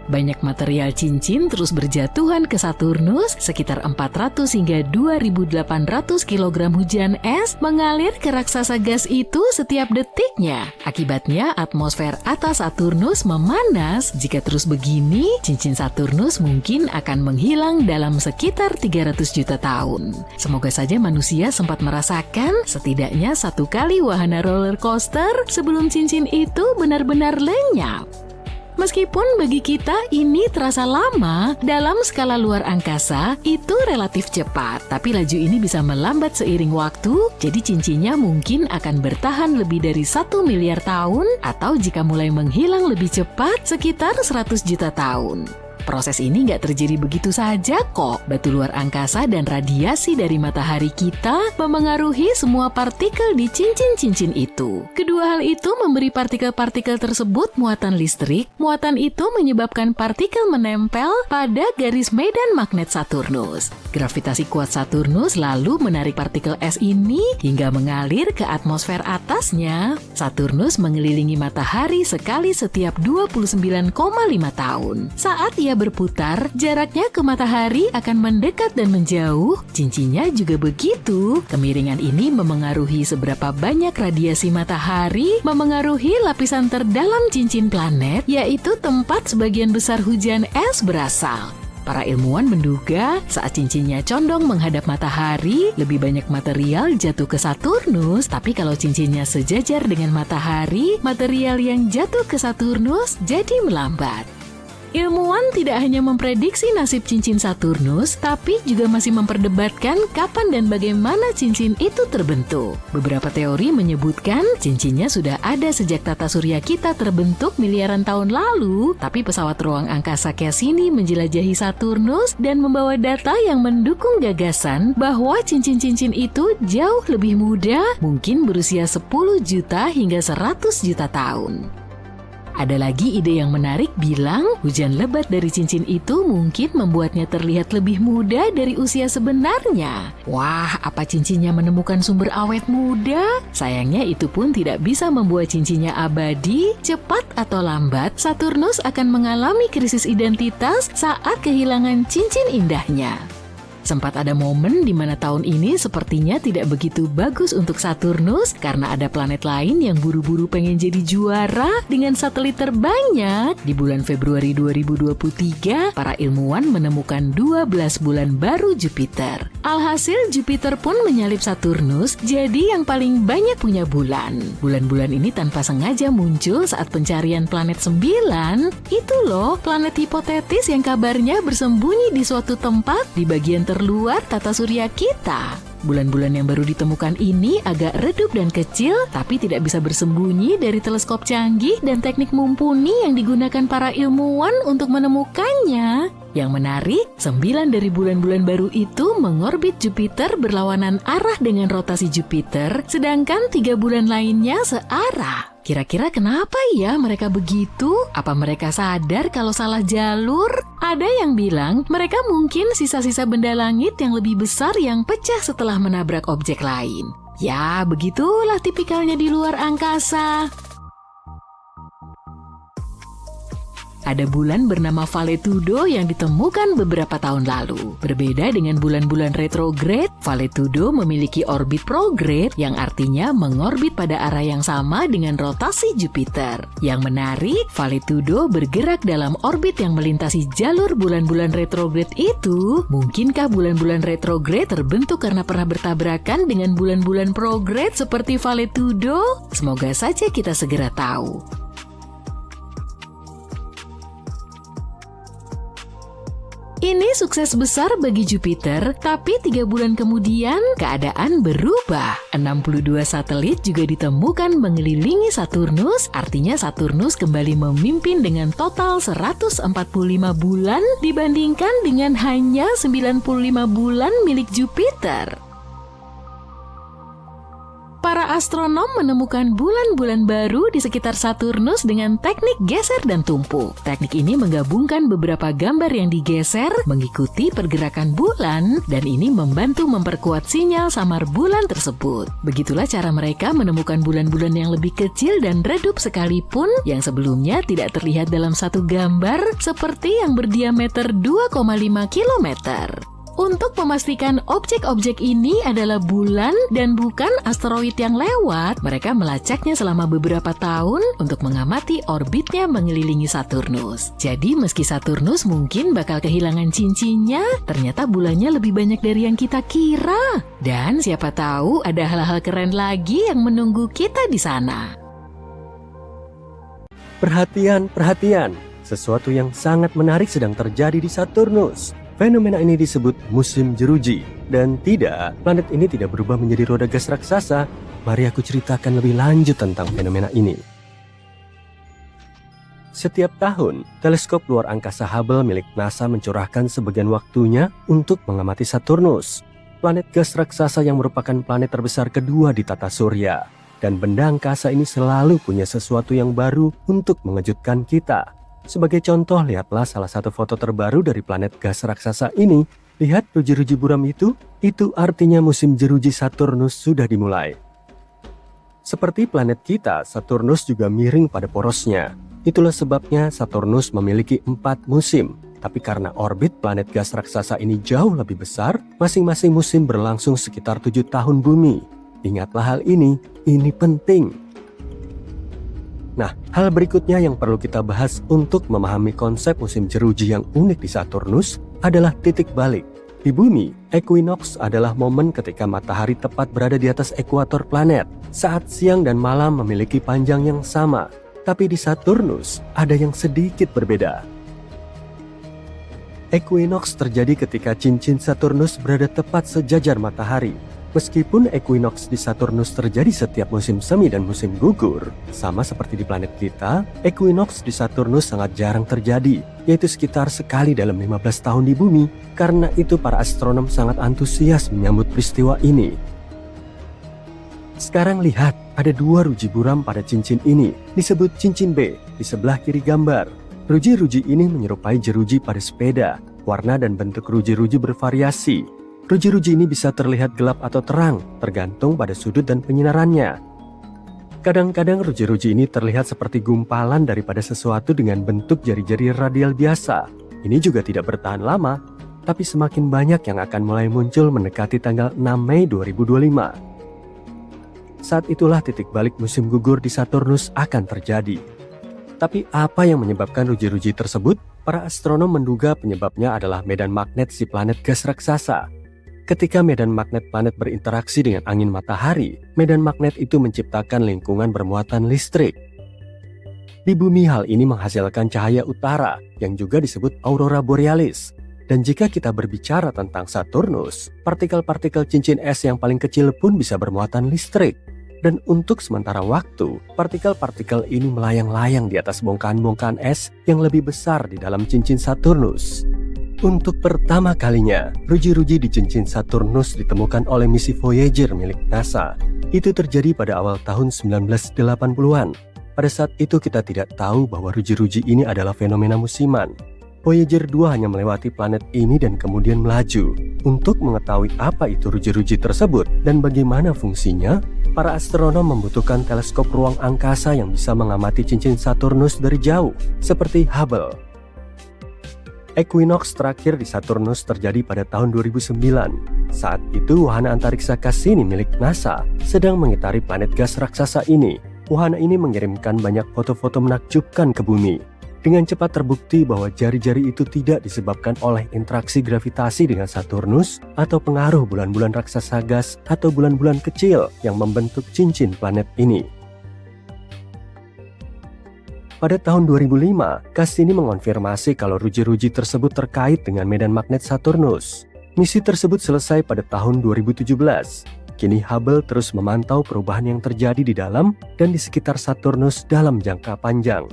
Banyak material cincin terus berjatuhan ke Saturnus, sekitar 400 hingga 2.800 kg hujan es mengalir ke raksasa gas itu setiap detiknya. Akibatnya atmosfer atas Saturnus memanas. Jika terus begini, cincin Saturnus mungkin akan menghilang dalam sekitar 300 juta tahun. Semoga saja manusia sempat merasakan setidaknya satu kali wahana roller coaster sebelum cincin itu benar-benar lenyap. Meskipun bagi kita ini terasa lama, dalam skala luar angkasa itu relatif cepat. Tapi laju ini bisa melambat seiring waktu, jadi cincinnya mungkin akan bertahan lebih dari 1 miliar tahun, atau jika mulai menghilang lebih cepat, sekitar 100 juta tahun. Proses ini nggak terjadi begitu saja kok. Batu luar angkasa dan radiasi dari matahari kita memengaruhi semua partikel di cincin-cincin itu. Kedua hal itu memberi partikel-partikel tersebut muatan listrik. Muatan itu menyebabkan partikel menempel pada garis medan magnet Saturnus. Gravitasi kuat Saturnus lalu menarik partikel es ini hingga mengalir ke atmosfer atasnya. Saturnus mengelilingi matahari sekali setiap 29,5 tahun. Saat ia berputar, jaraknya ke matahari akan mendekat dan menjauh. Cincinnya juga begitu. Kemiringan ini memengaruhi seberapa banyak radiasi matahari memengaruhi lapisan terdalam cincin planet, yaitu tempat sebagian besar hujan es berasal. Para ilmuwan menduga saat cincinnya condong menghadap matahari, lebih banyak material jatuh ke Saturnus, tapi kalau cincinnya sejajar dengan matahari, material yang jatuh ke Saturnus jadi melambat. Ilmuwan tidak hanya memprediksi nasib cincin Saturnus, tapi juga masih memperdebatkan kapan dan bagaimana cincin itu terbentuk. Beberapa teori menyebutkan cincinnya sudah ada sejak tata surya kita terbentuk miliaran tahun lalu, tapi pesawat ruang angkasa Cassini menjelajahi Saturnus dan membawa data yang mendukung gagasan bahwa cincin-cincin itu jauh lebih muda, mungkin berusia 10 juta hingga 100 juta tahun. Ada lagi ide yang menarik bilang hujan lebat dari cincin itu mungkin membuatnya terlihat lebih muda dari usia sebenarnya. Wah, apa cincinnya menemukan sumber awet muda? Sayangnya itu pun tidak bisa membuat cincinnya abadi. Cepat atau lambat, Saturnus akan mengalami krisis identitas saat kehilangan cincin indahnya. Sempat ada momen di mana tahun ini sepertinya tidak begitu bagus untuk Saturnus karena ada planet lain yang buru-buru pengen jadi juara dengan satelit terbanyak. Di bulan Februari 2023, para ilmuwan menemukan 12 bulan baru Jupiter. Alhasil Jupiter pun menyalip Saturnus jadi yang paling banyak punya bulan. Bulan-bulan ini tanpa sengaja muncul saat pencarian planet 9. Itu loh planet hipotetis yang kabarnya bersembunyi di suatu tempat di bagian luar tata surya kita. Bulan-bulan yang baru ditemukan ini agak redup dan kecil, tapi tidak bisa bersembunyi dari teleskop canggih dan teknik mumpuni yang digunakan para ilmuwan untuk menemukannya. Yang menarik, 9 dari bulan-bulan baru itu mengorbit Jupiter berlawanan arah dengan rotasi Jupiter, sedangkan 3 bulan lainnya searah. Kira-kira kenapa ya mereka begitu? Apa mereka sadar kalau salah jalur? Ada yang bilang mereka mungkin sisa-sisa benda langit yang lebih besar yang pecah setelah menabrak objek lain. Ya, begitulah tipikalnya di luar angkasa. Ada bulan bernama Valetudo yang ditemukan beberapa tahun lalu. Berbeda dengan bulan-bulan retrograde, Valetudo memiliki orbit prograde yang artinya mengorbit pada arah yang sama dengan rotasi Jupiter. Yang menarik, Valetudo bergerak dalam orbit yang melintasi jalur bulan-bulan retrograde itu. Mungkinkah bulan-bulan retrograde terbentuk karena pernah bertabrakan dengan bulan-bulan prograde seperti Valetudo? Semoga saja kita segera tahu. Ini sukses besar bagi Jupiter, tapi 3 bulan kemudian keadaan berubah. 62 satelit juga ditemukan mengelilingi Saturnus, artinya Saturnus kembali memimpin dengan total 145 bulan dibandingkan dengan hanya 95 bulan milik Jupiter. Para astronom menemukan bulan-bulan baru di sekitar Saturnus dengan teknik geser dan tumpuk. Teknik ini menggabungkan beberapa gambar yang digeser mengikuti pergerakan bulan, dan ini membantu memperkuat sinyal samar bulan tersebut. Begitulah cara mereka menemukan bulan-bulan yang lebih kecil dan redup sekalipun yang sebelumnya tidak terlihat dalam satu gambar, seperti yang berdiameter 2,5 kilometer. Untuk memastikan objek-objek ini adalah bulan dan bukan asteroid yang lewat, mereka melacaknya selama beberapa tahun untuk mengamati orbitnya mengelilingi Saturnus. Jadi meski Saturnus mungkin bakal kehilangan cincinnya, ternyata bulannya lebih banyak dari yang kita kira. Dan siapa tahu ada hal-hal keren lagi yang menunggu kita di sana. Perhatian, sesuatu yang sangat menarik sedang terjadi di Saturnus. Fenomena ini disebut musim jeruji. Dan tidak, planet ini tidak berubah menjadi roda gas raksasa. Mari aku ceritakan lebih lanjut tentang fenomena ini. Setiap tahun, teleskop luar angkasa Hubble milik NASA mencurahkan sebagian waktunya untuk mengamati Saturnus, planet gas raksasa yang merupakan planet terbesar kedua di tata surya. Dan benda angkasa ini selalu punya sesuatu yang baru untuk mengejutkan kita. Sebagai contoh, lihatlah salah satu foto terbaru dari planet gas raksasa ini. Lihat ruji-ruji buram itu artinya musim jeruji Saturnus sudah dimulai. Seperti planet kita, Saturnus juga miring pada porosnya. Itulah sebabnya Saturnus memiliki 4 musim. Tapi karena orbit planet gas raksasa ini jauh lebih besar, masing-masing musim berlangsung sekitar 7 tahun bumi. Ingatlah hal ini penting. Nah, hal berikutnya yang perlu kita bahas untuk memahami konsep musim jeruji yang unik di Saturnus adalah titik balik. Di bumi, equinox adalah momen ketika matahari tepat berada di atas ekuator planet, saat siang dan malam memiliki panjang yang sama. Tapi di Saturnus ada yang sedikit berbeda. Equinox terjadi ketika cincin Saturnus berada tepat sejajar matahari. Meskipun equinox di Saturnus terjadi setiap musim semi dan musim gugur, sama seperti di planet kita, equinox di Saturnus sangat jarang terjadi, yaitu sekitar sekali dalam 15 tahun di bumi. Karena itu para astronom sangat antusias menyambut peristiwa ini. Sekarang lihat, ada 2 ruji buram pada cincin ini, disebut cincin B, di sebelah kiri gambar. Ruji-ruji ini menyerupai jeruji pada sepeda. Warna dan bentuk ruji-ruji bervariasi. Ruji-ruji ini bisa terlihat gelap atau terang, tergantung pada sudut dan penyinarannya. Kadang-kadang ruji-ruji ini terlihat seperti gumpalan daripada sesuatu dengan bentuk jari-jari radial biasa. Ini juga tidak bertahan lama, tapi semakin banyak yang akan mulai muncul mendekati tanggal 6 Mei 2025. Saat itulah titik balik musim gugur di Saturnus akan terjadi. Tapi apa yang menyebabkan ruji-ruji tersebut? Para astronom menduga penyebabnya adalah medan magnet si planet gas raksasa. Ketika medan magnet planet berinteraksi dengan angin matahari, medan magnet itu menciptakan lingkungan bermuatan listrik. Di bumi hal ini menghasilkan cahaya utara yang juga disebut aurora borealis. Dan jika kita berbicara tentang Saturnus, partikel-partikel cincin es yang paling kecil pun bisa bermuatan listrik. Dan untuk sementara waktu, partikel-partikel ini melayang-layang di atas bongkahan-bongkahan es yang lebih besar di dalam cincin Saturnus. Untuk pertama kalinya, ruji-ruji di cincin Saturnus ditemukan oleh misi Voyager milik NASA. Itu terjadi pada awal tahun 1980-an. Pada saat itu kita tidak tahu bahwa ruji-ruji ini adalah fenomena musiman. Voyager 2 hanya melewati planet ini dan kemudian melaju. Untuk mengetahui apa itu ruji-ruji tersebut dan bagaimana fungsinya, para astronom membutuhkan teleskop ruang angkasa yang bisa mengamati cincin Saturnus dari jauh, seperti Hubble. Equinox terakhir di Saturnus terjadi pada tahun 2009. Saat itu wahana antariksa Cassini milik NASA sedang mengitari planet gas raksasa ini. Wahana ini mengirimkan banyak foto-foto menakjubkan ke bumi. Dengan cepat terbukti bahwa jari-jari itu tidak disebabkan oleh interaksi gravitasi dengan Saturnus atau pengaruh bulan-bulan raksasa gas atau bulan-bulan kecil yang membentuk cincin planet ini. Pada tahun 2005, Cassini mengonfirmasi kalau ruji-ruji tersebut terkait dengan medan magnet Saturnus. Misi tersebut selesai pada tahun 2017. Kini Hubble terus memantau perubahan yang terjadi di dalam dan di sekitar Saturnus dalam jangka panjang.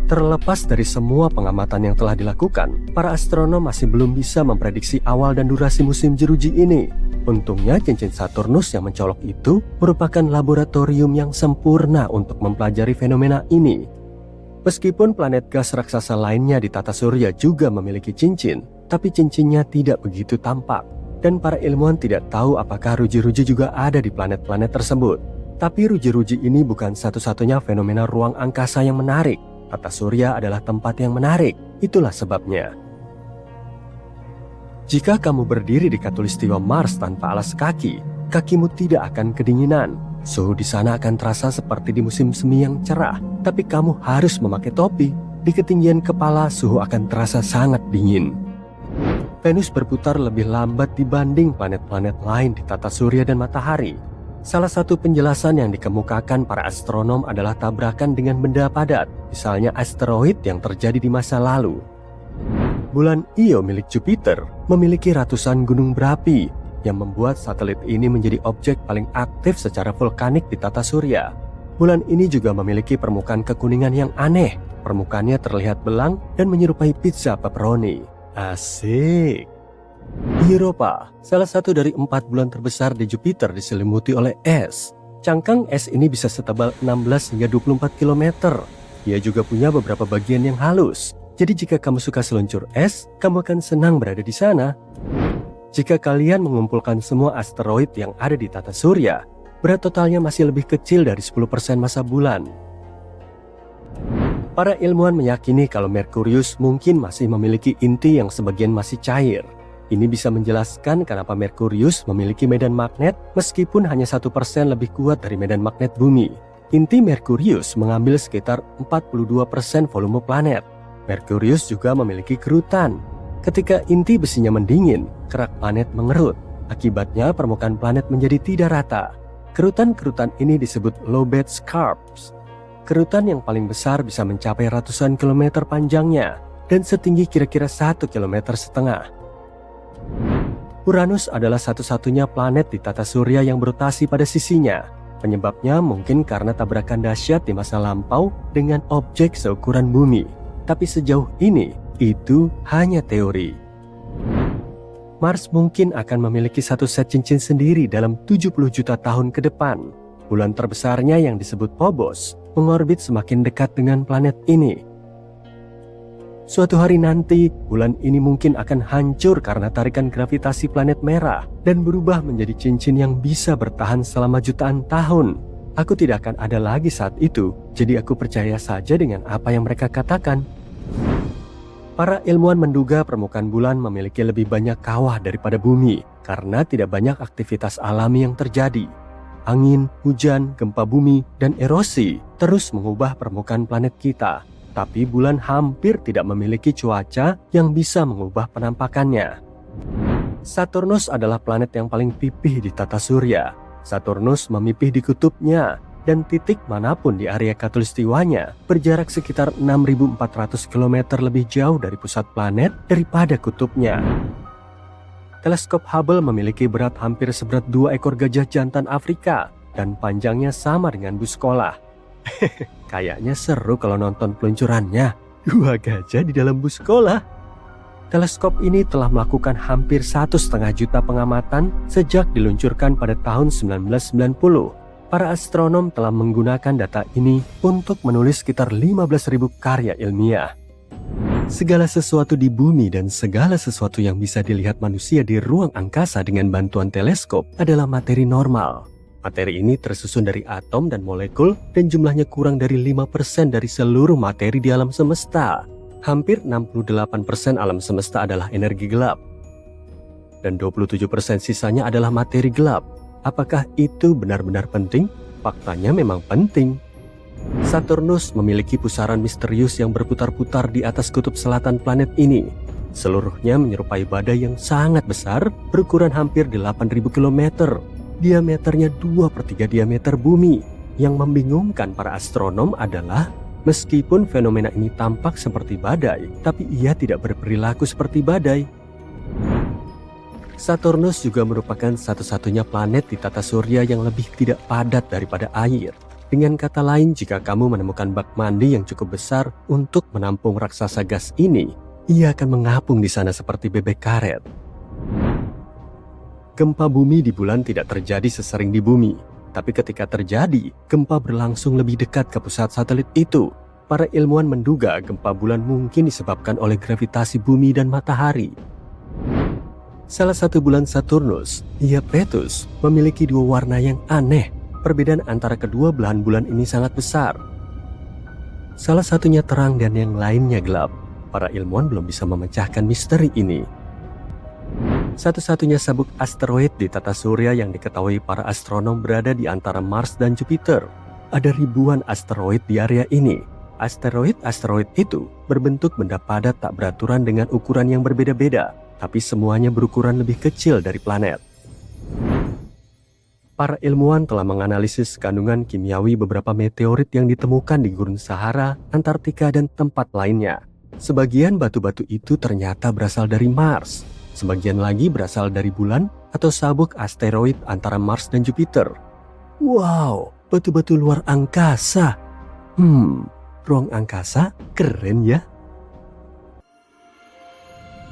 Terlepas dari semua pengamatan yang telah dilakukan, para astronom masih belum bisa memprediksi awal dan durasi musim jeruji ini. Untungnya cincin Saturnus yang mencolok itu merupakan laboratorium yang sempurna untuk mempelajari fenomena ini. Meskipun planet gas raksasa lainnya di tata surya juga memiliki cincin, tapi cincinnya tidak begitu tampak. Dan para ilmuwan tidak tahu apakah ruji-ruji juga ada di planet-planet tersebut. Tapi ruji-ruji ini bukan satu-satunya fenomena ruang angkasa yang menarik. Tata surya adalah tempat yang menarik, itulah sebabnya. Jika kamu berdiri di khatulistiwa Mars tanpa alas kaki, kakimu tidak akan kedinginan. Suhu di sana akan terasa seperti di musim semi yang cerah, tapi kamu harus memakai topi. Di ketinggian kepala, suhu akan terasa sangat dingin. Venus berputar lebih lambat dibanding planet-planet lain di tata surya dan matahari. Salah satu penjelasan yang dikemukakan para astronom adalah tabrakan dengan benda padat, misalnya asteroid yang terjadi di masa lalu. Bulan Io milik Jupiter memiliki ratusan gunung berapi yang membuat satelit ini menjadi objek paling aktif secara vulkanik di tata surya. Bulan ini juga memiliki permukaan kekuningan yang aneh. permukaannya terlihat belang dan menyerupai pizza pepperoni. Asik! Di Eropa, salah satu dari 4 bulan terbesar di Jupiter diselimuti oleh es. Cangkang es ini bisa setebal 16 hingga 24 km. Ia juga punya beberapa bagian yang halus. Jadi jika kamu suka seluncur es, kamu akan senang berada di sana. Jika kalian mengumpulkan semua asteroid yang ada di tata surya, berat totalnya masih lebih kecil dari 10% massa bulan. Para ilmuwan meyakini kalau Merkurius mungkin masih memiliki inti yang sebagian masih cair. Ini bisa menjelaskan kenapa Merkurius memiliki medan magnet meskipun hanya 1% lebih kuat dari medan magnet bumi. Inti Merkurius mengambil sekitar 42% volume planet. Merkurius juga memiliki kerutan. Ketika inti besinya mendingin, kerak planet mengerut. Akibatnya permukaan planet menjadi tidak rata. Kerutan-kerutan ini disebut lobate scarps. Kerutan yang paling besar bisa mencapai ratusan kilometer panjangnya dan setinggi kira-kira 1,5 kilometer. Uranus adalah satu-satunya planet di tata surya yang berotasi pada sisinya. Penyebabnya mungkin karena tabrakan dahsyat di masa lampau dengan objek seukuran bumi. Tapi sejauh ini, itu hanya teori. Mars mungkin akan memiliki satu set cincin sendiri dalam 70 juta tahun ke depan. Bulan terbesarnya yang disebut Phobos mengorbit semakin dekat dengan planet ini. Suatu hari nanti, bulan ini mungkin akan hancur karena tarikan gravitasi planet merah dan berubah menjadi cincin yang bisa bertahan selama jutaan tahun. Aku tidak akan ada lagi saat itu, jadi aku percaya saja dengan apa yang mereka katakan. Para ilmuwan menduga permukaan bulan memiliki lebih banyak kawah daripada bumi karena tidak banyak aktivitas alami yang terjadi. Angin, hujan, gempa bumi, dan erosi terus mengubah permukaan planet kita. Tapi bulan hampir tidak memiliki cuaca yang bisa mengubah penampakannya. Saturnus adalah planet yang paling pipih di tata surya. Saturnus memipih di kutubnya, dan titik manapun di area khatulistiwanya berjarak sekitar 6.400 km lebih jauh dari pusat planet daripada kutubnya. Teleskop Hubble memiliki berat hampir seberat 2 ekor gajah jantan Afrika dan panjangnya sama dengan bus sekolah. Kayaknya seru kalau nonton peluncurannya. 2 gajah di dalam bus sekolah. Teleskop ini telah melakukan hampir 1,5 juta pengamatan sejak diluncurkan pada tahun 1990. Para astronom telah menggunakan data ini untuk menulis sekitar 15.000 karya ilmiah. Segala sesuatu di bumi dan segala sesuatu yang bisa dilihat manusia di ruang angkasa dengan bantuan teleskop adalah materi normal. Materi ini tersusun dari atom dan molekul dan jumlahnya kurang dari 5% dari seluruh materi di alam semesta. Hampir 68% alam semesta adalah energi gelap. Dan 27% sisanya adalah materi gelap. Apakah itu benar-benar penting? Faktanya memang penting. Saturnus memiliki pusaran misterius yang berputar-putar di atas kutub selatan planet ini. Seluruhnya menyerupai badai yang sangat besar berukuran hampir 8.000 km. Diameternya 2/3 diameter bumi. Yang membingungkan para astronom adalah meskipun fenomena ini tampak seperti badai, tapi ia tidak berperilaku seperti badai. Saturnus juga merupakan satu-satunya planet di tata surya yang lebih tidak padat daripada air. Dengan kata lain, jika kamu menemukan bak mandi yang cukup besar untuk menampung raksasa gas ini, ia akan mengapung di sana seperti bebek karet. Gempa bumi di bulan tidak terjadi sesering di bumi, tapi ketika terjadi, gempa berlangsung lebih dekat ke pusat satelit itu. Para ilmuwan menduga gempa bulan mungkin disebabkan oleh gravitasi bumi dan matahari. Salah satu bulan Saturnus, Iapetus, memiliki 2 warna yang aneh. Perbedaan antara kedua belahan bulan ini sangat besar. Salah satunya terang dan yang lainnya gelap. Para ilmuwan belum bisa memecahkan misteri ini. Satu-satunya sabuk asteroid di tata surya yang diketahui para astronom berada di antara Mars dan Jupiter. Ada ribuan asteroid di area ini. Asteroid-asteroid itu berbentuk benda padat tak beraturan dengan ukuran yang berbeda-beda, tapi semuanya berukuran lebih kecil dari planet. Para ilmuwan telah menganalisis kandungan kimiawi beberapa meteorit yang ditemukan di Gurun Sahara, Antartika, dan tempat lainnya. Sebagian batu-batu itu ternyata berasal dari Mars. Sebagian lagi berasal dari bulan atau sabuk asteroid antara Mars dan Jupiter. Wow, batu-batu luar angkasa. ruang angkasa keren ya.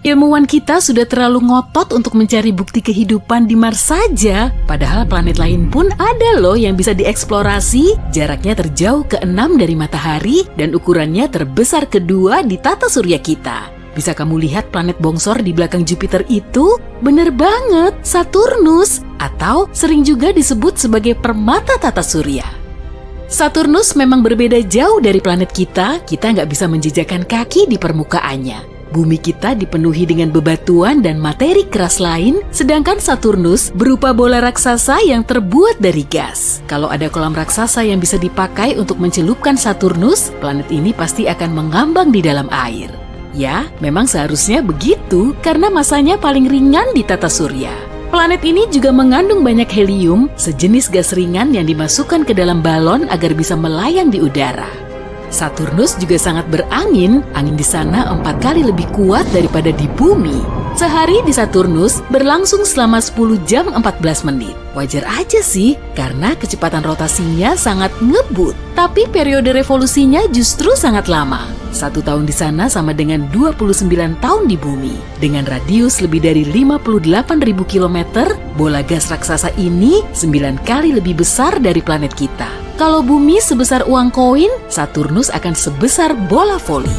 Ilmuwan kita sudah terlalu ngotot untuk mencari bukti kehidupan di Mars saja, padahal planet lain pun ada loh yang bisa dieksplorasi. Jaraknya terjauh ke-6 dari matahari dan ukurannya terbesar kedua di tata surya kita. Bisa kamu lihat planet bongsor di belakang Jupiter itu? Bener banget, Saturnus, atau sering juga disebut sebagai permata tata surya. Saturnus memang berbeda jauh dari planet kita nggak bisa menjejakkan kaki di permukaannya. Bumi kita dipenuhi dengan bebatuan dan materi keras lain, sedangkan Saturnus berupa bola raksasa yang terbuat dari gas. Kalau ada kolam raksasa yang bisa dipakai untuk mencelupkan Saturnus, planet ini pasti akan mengambang di dalam air. Ya, memang seharusnya begitu karena masanya paling ringan di tata surya. Planet ini juga mengandung banyak helium, sejenis gas ringan yang dimasukkan ke dalam balon agar bisa melayang di udara. Saturnus juga sangat berangin, angin di sana 4 kali lebih kuat daripada di bumi. Sehari di Saturnus berlangsung selama 10 jam 14 menit. Wajar aja sih, karena kecepatan rotasinya sangat ngebut. Tapi periode revolusinya justru sangat lama. 1 tahun di sana sama dengan 29 tahun di bumi. Dengan radius lebih dari 58.000 km, bola gas raksasa ini 9 kali lebih besar dari planet kita. Kalau bumi sebesar uang koin, Saturnus akan sebesar bola voli.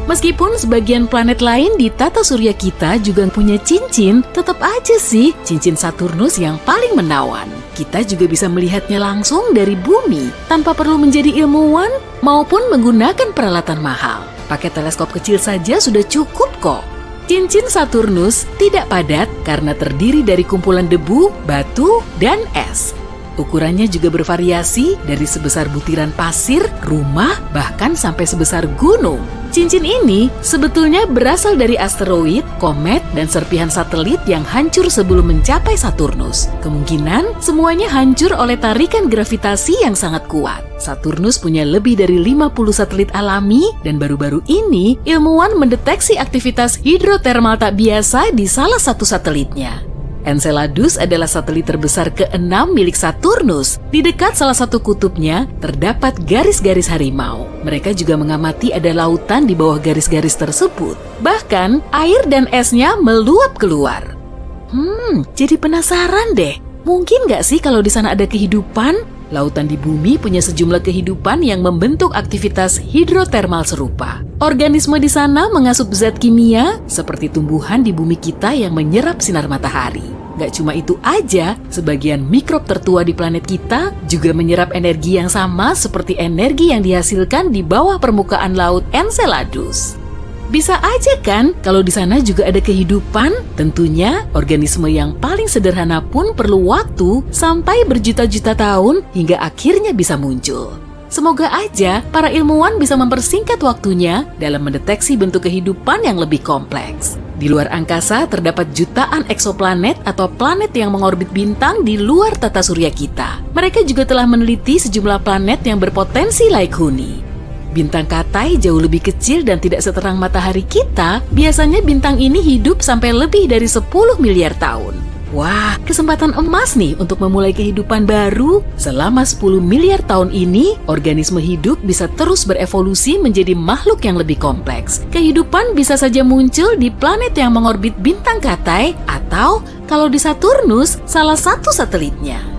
Meskipun sebagian planet lain di tata surya kita juga punya cincin, tetap aja sih cincin Saturnus yang paling menawan. Kita juga bisa melihatnya langsung dari bumi, tanpa perlu menjadi ilmuwan maupun menggunakan peralatan mahal. Pakai teleskop kecil saja sudah cukup kok. Cincin Saturnus tidak padat karena terdiri dari kumpulan debu, batu, dan es. Ukurannya juga bervariasi dari sebesar butiran pasir, rumah, bahkan sampai sebesar gunung. Cincin ini sebetulnya berasal dari asteroid, komet, dan serpihan satelit yang hancur sebelum mencapai Saturnus. Kemungkinan semuanya hancur oleh tarikan gravitasi yang sangat kuat. Saturnus punya lebih dari 50 satelit alami, dan baru-baru ini ilmuwan mendeteksi aktivitas hidrotermal tak biasa di salah satu satelitnya. Enceladus adalah satelit terbesar ke-6 milik Saturnus. Di dekat salah satu kutubnya terdapat garis-garis harimau. Mereka juga mengamati ada lautan di bawah garis-garis tersebut. Bahkan air dan esnya meluap keluar. Jadi penasaran deh. Mungkin nggak sih kalau di sana ada kehidupan? Lautan di bumi punya sejumlah kehidupan yang membentuk aktivitas hidrotermal serupa. Organisme di sana mengasup zat kimia seperti tumbuhan di bumi kita yang menyerap sinar matahari. Gak cuma itu aja, sebagian mikrob tertua di planet kita juga menyerap energi yang sama seperti energi yang dihasilkan di bawah permukaan laut Enceladus. Bisa aja kan kalau di sana juga ada kehidupan? Tentunya organisme yang paling sederhana pun perlu waktu sampai berjuta-juta tahun hingga akhirnya bisa muncul. Semoga aja para ilmuwan bisa mempersingkat waktunya dalam mendeteksi bentuk kehidupan yang lebih kompleks. Di luar angkasa terdapat jutaan eksoplanet atau planet yang mengorbit bintang di luar tata surya kita. Mereka juga telah meneliti sejumlah planet yang berpotensi laik huni. Bintang Katai jauh lebih kecil dan tidak seterang matahari kita. Biasanya bintang ini hidup sampai lebih dari 10 miliar tahun. Wah, kesempatan emas nih untuk memulai kehidupan baru. Selama 10 miliar tahun ini, organisme hidup bisa terus berevolusi menjadi makhluk yang lebih kompleks. Kehidupan bisa saja muncul di planet yang mengorbit bintang Katai atau kalau di Saturnus, salah satu satelitnya.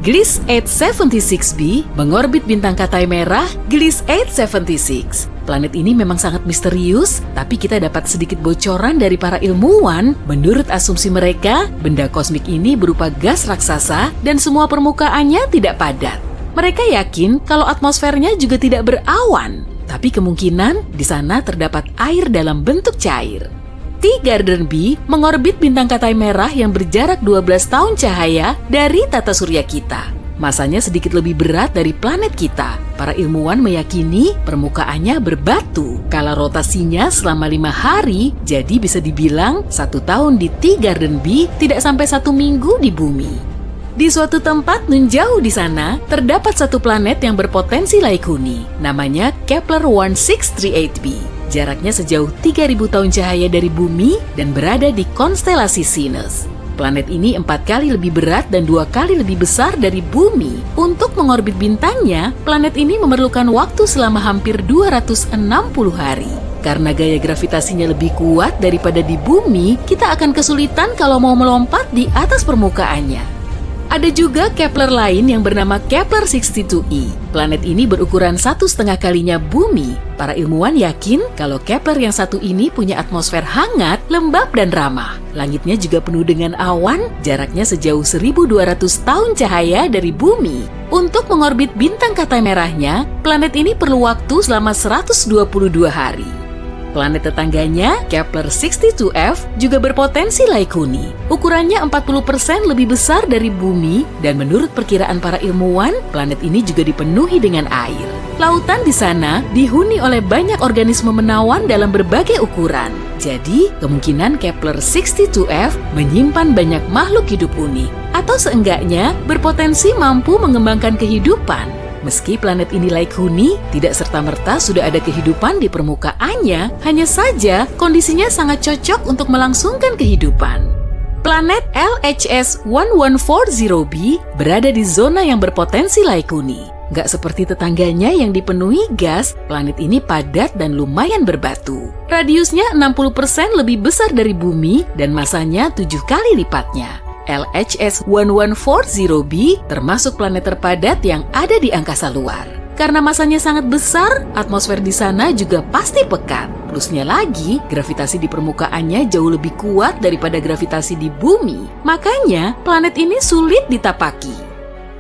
Gliese 876b mengorbit bintang Katai merah Gliese 876. Planet ini memang sangat misterius, tapi kita dapat sedikit bocoran dari para ilmuwan. Menurut asumsi mereka, benda kosmik ini berupa gas raksasa dan semua permukaannya tidak padat. Mereka yakin kalau atmosfernya juga tidak berawan, tapi kemungkinan di sana terdapat air dalam bentuk cair. T-Garden B mengorbit bintang Katai merah yang berjarak 12 tahun cahaya dari tata surya kita. Masanya sedikit lebih berat dari planet kita. Para ilmuwan meyakini permukaannya berbatu. Kala rotasinya selama 5 hari, jadi bisa dibilang 1 tahun di T-Garden B tidak sampai 1 minggu di bumi. Di suatu tempat nun jauh di sana, terdapat satu planet yang berpotensi laik huni. Namanya Kepler 1638b. Jaraknya sejauh 3.000 tahun cahaya dari bumi dan berada di konstelasi Sinus. Planet ini 4 kali lebih berat dan 2 kali lebih besar dari Bumi. Untuk mengorbit bintangnya, planet ini memerlukan waktu selama hampir 260 hari. Karena gaya gravitasinya lebih kuat daripada di Bumi, kita akan kesulitan kalau mau melompat di atas permukaannya. Ada juga Kepler lain yang bernama Kepler 62e. Planet ini berukuran 1,5 kalinya Bumi. Para ilmuwan yakin kalau Kepler yang satu ini punya atmosfer hangat, lembab, dan ramah. Langitnya juga penuh dengan awan, jaraknya sejauh 1.200 tahun cahaya dari Bumi. Untuk mengorbit bintang katai merahnya, planet ini perlu waktu selama 122 hari. Planet tetangganya, Kepler 62f, juga berpotensi Laikuni. Ukurannya 40% lebih besar dari Bumi, dan menurut perkiraan para ilmuwan, planet ini juga dipenuhi dengan air. Lautan di sana dihuni oleh banyak organisme menawan dalam berbagai ukuran. Jadi, kemungkinan Kepler 62f menyimpan banyak makhluk hidup unik, atau seenggaknya berpotensi mampu mengembangkan kehidupan. Meski planet ini Laikuni, tidak serta-merta sudah ada kehidupan di permukaannya, hanya saja kondisinya sangat cocok untuk melangsungkan kehidupan. Planet LHS 1140b berada di zona yang berpotensi Laikuni. Gak seperti tetangganya yang dipenuhi gas, planet ini padat dan lumayan berbatu. Radiusnya 60% lebih besar dari Bumi dan masanya 7 kali lipatnya. LHS 1140b termasuk planet terpadat yang ada di angkasa luar. Karena masanya sangat besar, atmosfer di sana juga pasti pekat. Plusnya lagi, gravitasi di permukaannya jauh lebih kuat daripada gravitasi di Bumi. Makanya, planet ini sulit ditapaki.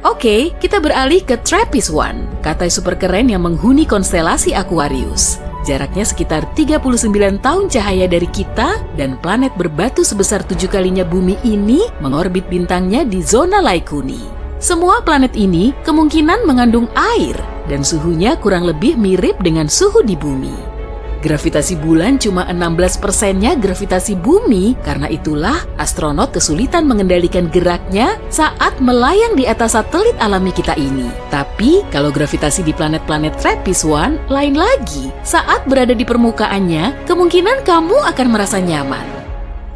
Oke, kita beralih ke TRAPPIST-1, katai super keren yang menghuni konstelasi Aquarius. Jaraknya sekitar 39 tahun cahaya dari kita, dan planet berbatu sebesar 7 kalinya Bumi ini mengorbit bintangnya di zona Laikuni. Semua planet ini kemungkinan mengandung air, dan suhunya kurang lebih mirip dengan suhu di Bumi. Gravitasi bulan cuma 16%-nya gravitasi Bumi, karena itulah astronot kesulitan mengendalikan geraknya saat melayang di atas satelit alami kita ini. Tapi, kalau gravitasi di planet-planet TRAPPIST-1 lain lagi, saat berada di permukaannya, kemungkinan kamu akan merasa nyaman.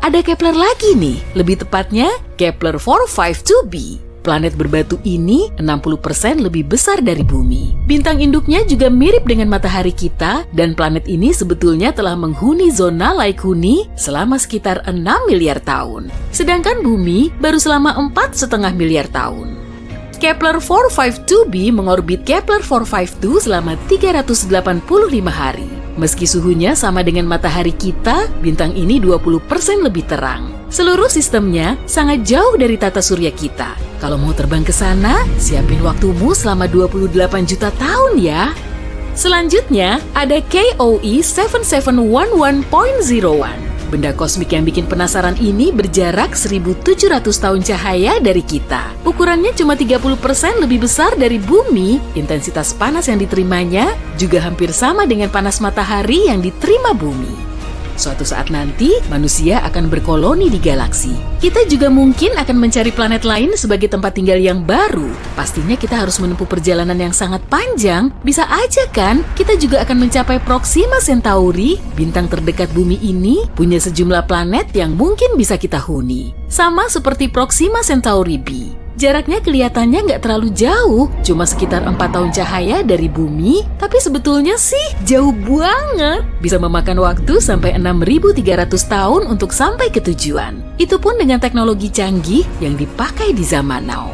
Ada Kepler lagi nih, lebih tepatnya Kepler 452b. Planet berbatu ini 60% lebih besar dari Bumi. Bintang induknya juga mirip dengan matahari kita, dan planet ini sebetulnya telah menghuni zona Laikuni selama sekitar 6 miliar tahun. Sedangkan Bumi baru selama 4,5 miliar tahun. Kepler 452b mengorbit Kepler 452 selama 385 hari. Meski suhunya sama dengan matahari kita, bintang ini 20% lebih terang. Seluruh sistemnya sangat jauh dari tata surya kita. Kalau mau terbang ke sana, siapin waktumu selama 28 juta tahun ya. Selanjutnya, ada KOE 7711.01. Benda kosmik yang bikin penasaran ini berjarak 1.700 tahun cahaya dari kita. Ukurannya cuma 30% lebih besar dari Bumi. Intensitas panas yang diterimanya juga hampir sama dengan panas matahari yang diterima Bumi. Suatu saat nanti, manusia akan berkoloni di galaksi. Kita juga mungkin akan mencari planet lain sebagai tempat tinggal yang baru. Pastinya kita harus menempuh perjalanan yang sangat panjang. Bisa aja kan, kita juga akan mencapai Proxima Centauri. Bintang terdekat Bumi ini punya sejumlah planet yang mungkin bisa kita huni. Sama seperti Proxima Centauri b. Jaraknya kelihatannya nggak terlalu jauh, cuma sekitar 4 tahun cahaya dari Bumi, tapi sebetulnya sih jauh banget. Bisa memakan waktu sampai 6.300 tahun untuk sampai ke tujuan. Itu pun dengan teknologi canggih yang dipakai di zaman now.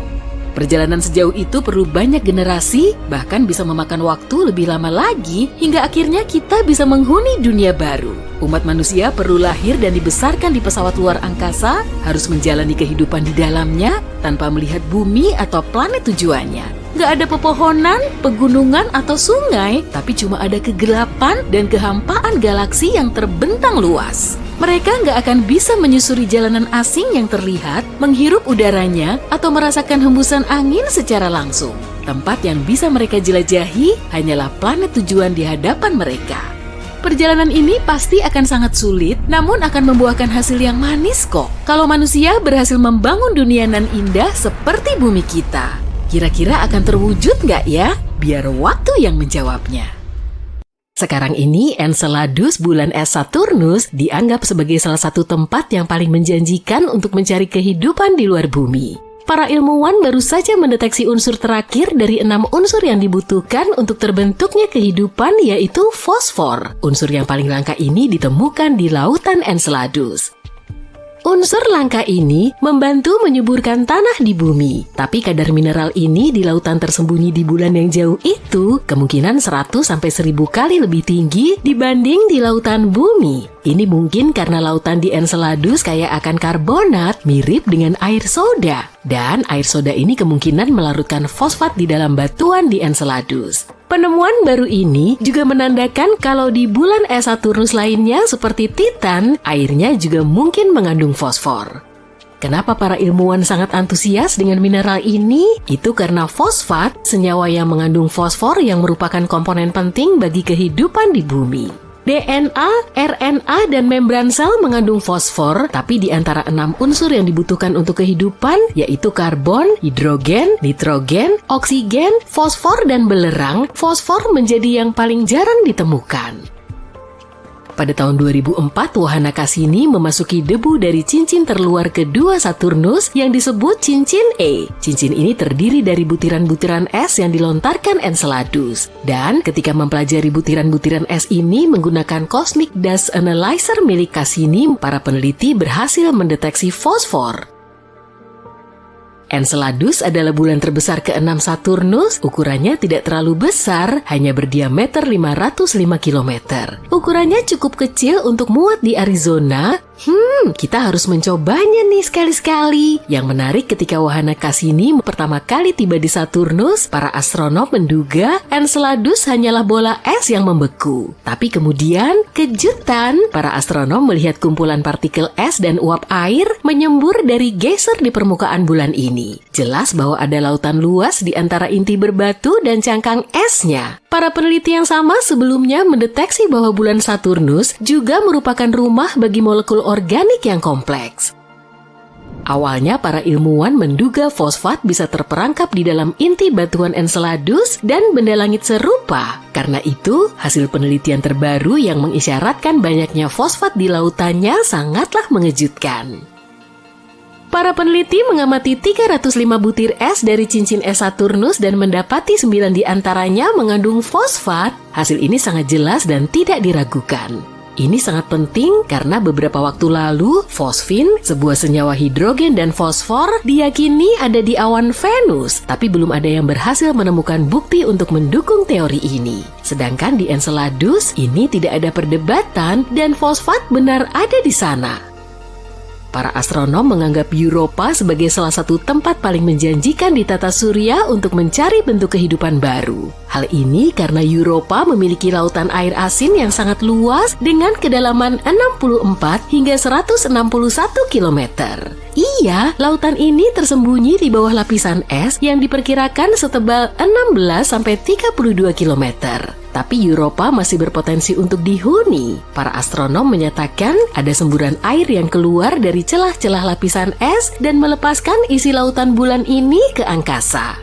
Perjalanan sejauh itu perlu banyak generasi, bahkan bisa memakan waktu lebih lama lagi, hingga akhirnya kita bisa menghuni dunia baru. Umat manusia perlu lahir dan dibesarkan di pesawat luar angkasa, harus menjalani kehidupan di dalamnya, tanpa melihat bumi atau planet tujuannya. Gak ada pepohonan, pegunungan, atau sungai, tapi cuma ada kegelapan dan kehampaan galaksi yang terbentang luas. Mereka nggak akan bisa menyusuri jalanan asing yang terlihat, menghirup udaranya, atau merasakan hembusan angin secara langsung. Tempat yang bisa mereka jelajahi hanyalah planet tujuan di hadapan mereka. Perjalanan ini pasti akan sangat sulit, namun akan membuahkan hasil yang manis kok. Kalau manusia berhasil membangun dunia nan indah seperti bumi kita. Kira-kira akan terwujud nggak ya? Biar waktu yang menjawabnya. Sekarang ini Enceladus bulan es Saturnus dianggap sebagai salah satu tempat yang paling menjanjikan untuk mencari kehidupan di luar bumi. Para ilmuwan baru saja mendeteksi unsur terakhir dari 6 unsur yang dibutuhkan untuk terbentuknya kehidupan, yaitu fosfor. Unsur yang paling langka ini ditemukan di lautan Enceladus. Unsur langka ini membantu menyuburkan tanah di bumi, tapi kadar mineral ini di lautan tersembunyi di bulan yang jauh itu kemungkinan 100-1000 kali lebih tinggi dibanding di lautan bumi. Ini mungkin karena lautan di Enceladus kaya akan karbonat mirip dengan air soda, dan air soda ini kemungkinan melarutkan fosfat di dalam batuan di Enceladus. Penemuan baru ini juga menandakan kalau di bulan es Saturnus lainnya seperti Titan, airnya juga mungkin mengandung fosfor. Kenapa para ilmuwan sangat antusias dengan mineral ini? Itu karena fosfat, senyawa yang mengandung fosfor yang merupakan komponen penting bagi kehidupan di bumi. DNA, RNA, dan membran sel mengandung fosfor, tapi di antara 6 unsur yang dibutuhkan untuk kehidupan, yaitu karbon, hidrogen, nitrogen, oksigen, fosfor, dan belerang, fosfor menjadi yang paling jarang ditemukan. Pada tahun 2004, wahana Cassini memasuki debu dari cincin terluar kedua Saturnus yang disebut cincin E. Cincin ini terdiri dari butiran-butiran es yang dilontarkan Enceladus. Dan ketika mempelajari butiran-butiran es ini menggunakan Cosmic Dust Analyzer milik Cassini, para peneliti berhasil mendeteksi fosfor. Enceladus adalah bulan terbesar ke-6 Saturnus. Ukurannya tidak terlalu besar, hanya berdiameter 505 km. Ukurannya cukup kecil untuk muat di Arizona. Kita harus mencobanya nih sekali-sekali. Yang menarik, ketika wahana Cassini pertama kali tiba di Saturnus, para astronom menduga Enceladus hanyalah bola es yang membeku. Tapi kemudian, kejutan, para astronom melihat kumpulan partikel es dan uap air menyembur dari geyser di permukaan bulan ini. Jelas bahwa ada lautan luas di antara inti berbatu dan cangkang esnya. Para peneliti yang sama sebelumnya mendeteksi bahwa bulan Saturnus juga merupakan rumah bagi molekul organik yang kompleks. Awalnya para ilmuwan menduga fosfat bisa terperangkap di dalam inti batuan Enceladus dan benda langit serupa. Karena itu, hasil penelitian terbaru yang mengisyaratkan banyaknya fosfat di lautannya sangatlah mengejutkan. Para peneliti mengamati 305 butir es dari cincin es Saturnus dan mendapati 9 di antaranya mengandung fosfat. Hasil ini sangat jelas dan tidak diragukan. Ini sangat penting karena beberapa waktu lalu, fosfin, sebuah senyawa hidrogen dan fosfor, diyakini ada di awan Venus, tapi belum ada yang berhasil menemukan bukti untuk mendukung teori ini. Sedangkan di Enceladus, ini tidak ada perdebatan dan fosfat benar ada di sana. Para astronom menganggap Europa sebagai salah satu tempat paling menjanjikan di tata surya untuk mencari bentuk kehidupan baru. Hal ini karena Europa memiliki lautan air asin yang sangat luas dengan kedalaman 64 hingga 161 km. Iya, lautan ini tersembunyi di bawah lapisan es yang diperkirakan setebal 16-32 km. Tapi Europa masih berpotensi untuk dihuni. Para astronom menyatakan ada semburan air yang keluar dari celah-celah lapisan es dan melepaskan isi lautan bulan ini ke angkasa.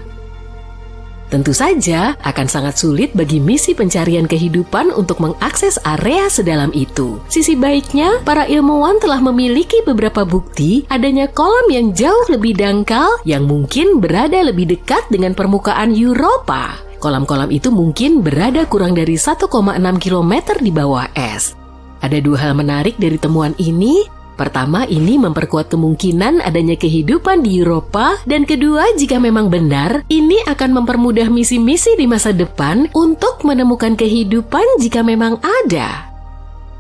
Tentu saja akan sangat sulit bagi misi pencarian kehidupan untuk mengakses area sedalam itu. Sisi baiknya, para ilmuwan telah memiliki beberapa bukti adanya kolam yang jauh lebih dangkal yang mungkin berada lebih dekat dengan permukaan Europa. Kolam-kolam itu mungkin berada kurang dari 1,6 km di bawah es. Ada 2 hal menarik dari temuan ini. Pertama, ini memperkuat kemungkinan adanya kehidupan di Europa. Dan kedua, jika memang benar, ini akan mempermudah misi-misi di masa depan untuk menemukan kehidupan jika memang ada.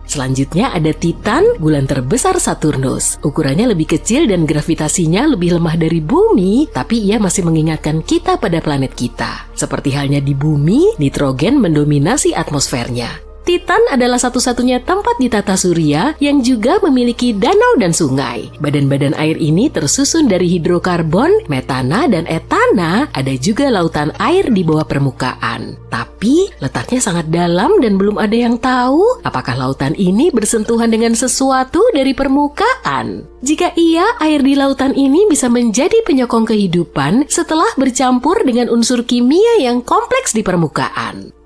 Selanjutnya ada Titan, bulan terbesar Saturnus. Ukurannya lebih kecil dan gravitasinya lebih lemah dari bumi, tapi ia masih mengingatkan kita pada planet kita. Seperti halnya di bumi, nitrogen mendominasi atmosfernya. Titan adalah satu-satunya tempat di tata surya yang juga memiliki danau dan sungai. Badan-badan air ini tersusun dari hidrokarbon, metana, dan etana. Ada juga lautan air di bawah permukaan. Tapi letaknya sangat dalam dan belum ada yang tahu apakah lautan ini bersentuhan dengan sesuatu dari permukaan. Jika iya, air di lautan ini bisa menjadi penyokong kehidupan setelah bercampur dengan unsur kimia yang kompleks di permukaan.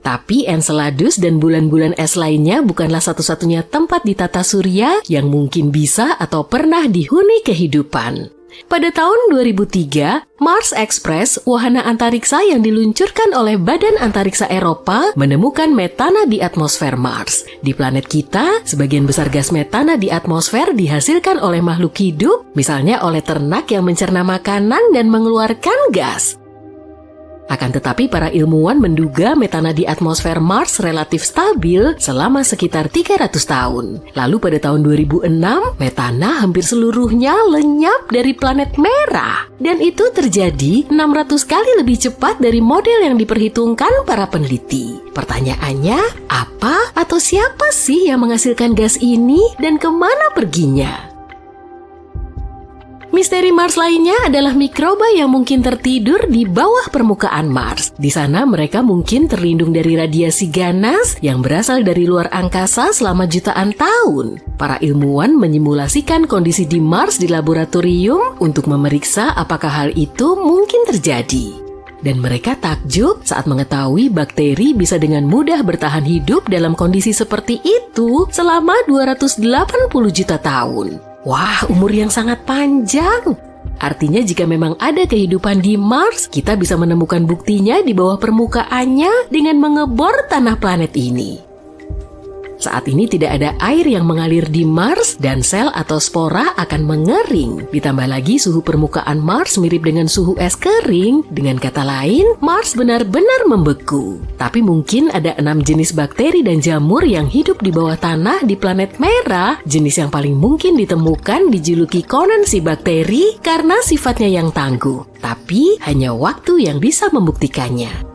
Tapi Enceladus dan bulan-bulan es lainnya bukanlah satu-satunya tempat di tata surya yang mungkin bisa atau pernah dihuni kehidupan. Pada tahun 2003, Mars Express, wahana antariksa yang diluncurkan oleh Badan Antariksa Eropa, menemukan metana di atmosfer Mars. Di planet kita, sebagian besar gas metana di atmosfer dihasilkan oleh makhluk hidup, misalnya oleh ternak yang mencerna makanan dan mengeluarkan gas. Akan tetapi para ilmuwan menduga metana di atmosfer Mars relatif stabil selama sekitar 300 tahun. Lalu pada tahun 2006, metana hampir seluruhnya lenyap dari planet merah. Dan itu terjadi 600 kali lebih cepat dari model yang diperhitungkan para peneliti. Pertanyaannya, apa atau siapa sih yang menghasilkan gas ini dan kemana perginya? Misteri Mars lainnya adalah mikroba yang mungkin tertidur di bawah permukaan Mars. Di sana mereka mungkin terlindung dari radiasi ganas yang berasal dari luar angkasa selama jutaan tahun. Para ilmuwan menyimulasikan kondisi di Mars di laboratorium untuk memeriksa apakah hal itu mungkin terjadi. Dan mereka takjub saat mengetahui bakteri bisa dengan mudah bertahan hidup dalam kondisi seperti itu selama 280 juta tahun. Wah, umur yang sangat panjang. Artinya jika memang ada kehidupan di Mars, kita bisa menemukan buktinya di bawah permukaannya dengan mengebor tanah planet ini. Saat ini tidak ada air yang mengalir di Mars dan sel atau spora akan mengering. Ditambah lagi suhu permukaan Mars mirip dengan suhu es kering. Dengan kata lain, Mars benar-benar membeku. Tapi mungkin ada 6 jenis bakteri dan jamur yang hidup di bawah tanah di planet merah. Jenis yang paling mungkin ditemukan dijuluki konensi bakteri karena sifatnya yang tangguh. Tapi hanya waktu yang bisa membuktikannya.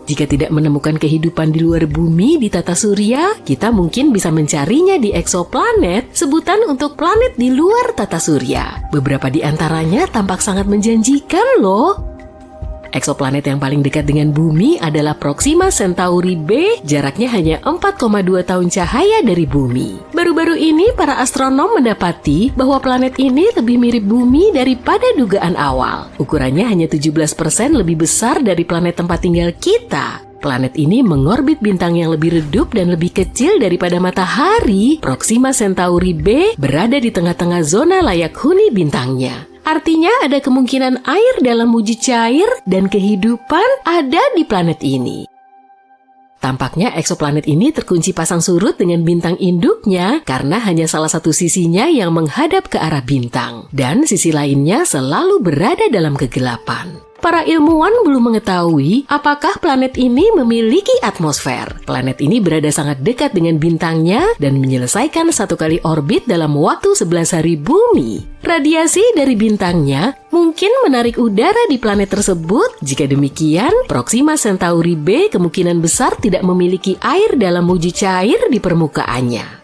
Jika tidak menemukan kehidupan di luar bumi di tata surya, kita mungkin bisa mencarinya di eksoplanet, sebutan untuk planet di luar tata surya. Beberapa di antaranya tampak sangat menjanjikan loh. Eksoplanet yang paling dekat dengan bumi adalah Proxima Centauri b, jaraknya hanya 4,2 tahun cahaya dari bumi. Baru-baru ini para astronom mendapati bahwa planet ini lebih mirip bumi daripada dugaan awal. Ukurannya hanya 17% lebih besar dari planet tempat tinggal kita. Planet ini mengorbit bintang yang lebih redup dan lebih kecil daripada matahari. Proxima Centauri b berada di tengah-tengah zona layak huni bintangnya. Artinya ada kemungkinan air dalam wujud cair dan kehidupan ada di planet ini. Tampaknya eksoplanet ini terkunci pasang surut dengan bintang induknya karena hanya salah satu sisinya yang menghadap ke arah bintang dan sisi lainnya selalu berada dalam kegelapan. Para ilmuwan belum mengetahui apakah planet ini memiliki atmosfer. Planet ini berada sangat dekat dengan bintangnya dan menyelesaikan satu kali orbit dalam waktu 11 hari bumi. Radiasi dari bintangnya mungkin menarik udara di planet tersebut. Jika demikian, Proxima Centauri b kemungkinan besar tidak memiliki air dalam wujud cair di permukaannya.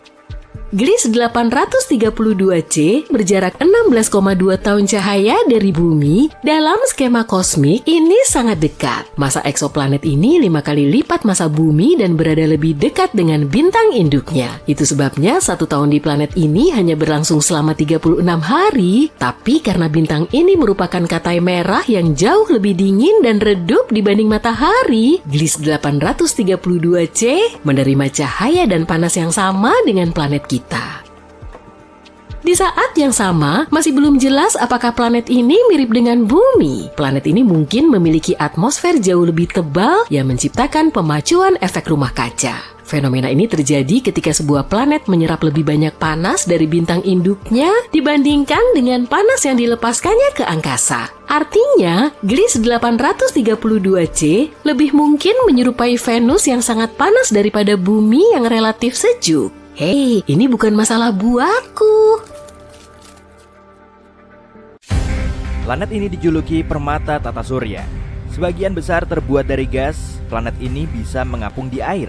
Gliese 832c berjarak 16,2 tahun cahaya dari bumi. Dalam skema kosmik, ini sangat dekat. Masa eksoplanet ini 5 kali lipat masa bumi dan berada lebih dekat dengan bintang induknya. Itu sebabnya 1 tahun di planet ini hanya berlangsung selama 36 hari. Tapi karena bintang ini merupakan katai merah yang jauh lebih dingin dan redup dibanding matahari, Gliese 832c menerima cahaya dan panas yang sama dengan planet kita. Di saat yang sama, masih belum jelas apakah planet ini mirip dengan bumi. Planet ini mungkin memiliki atmosfer jauh lebih tebal yang menciptakan pemacuan efek rumah kaca. Fenomena ini terjadi ketika sebuah planet menyerap lebih banyak panas dari bintang induknya dibandingkan dengan panas yang dilepaskannya ke angkasa. Artinya, Gliese 832c lebih mungkin menyerupai Venus yang sangat panas daripada bumi yang relatif sejuk. Hei, ini bukan masalah buatku. Planet ini dijuluki permata tata surya. Sebagian besar terbuat dari gas, planet ini bisa mengapung di air.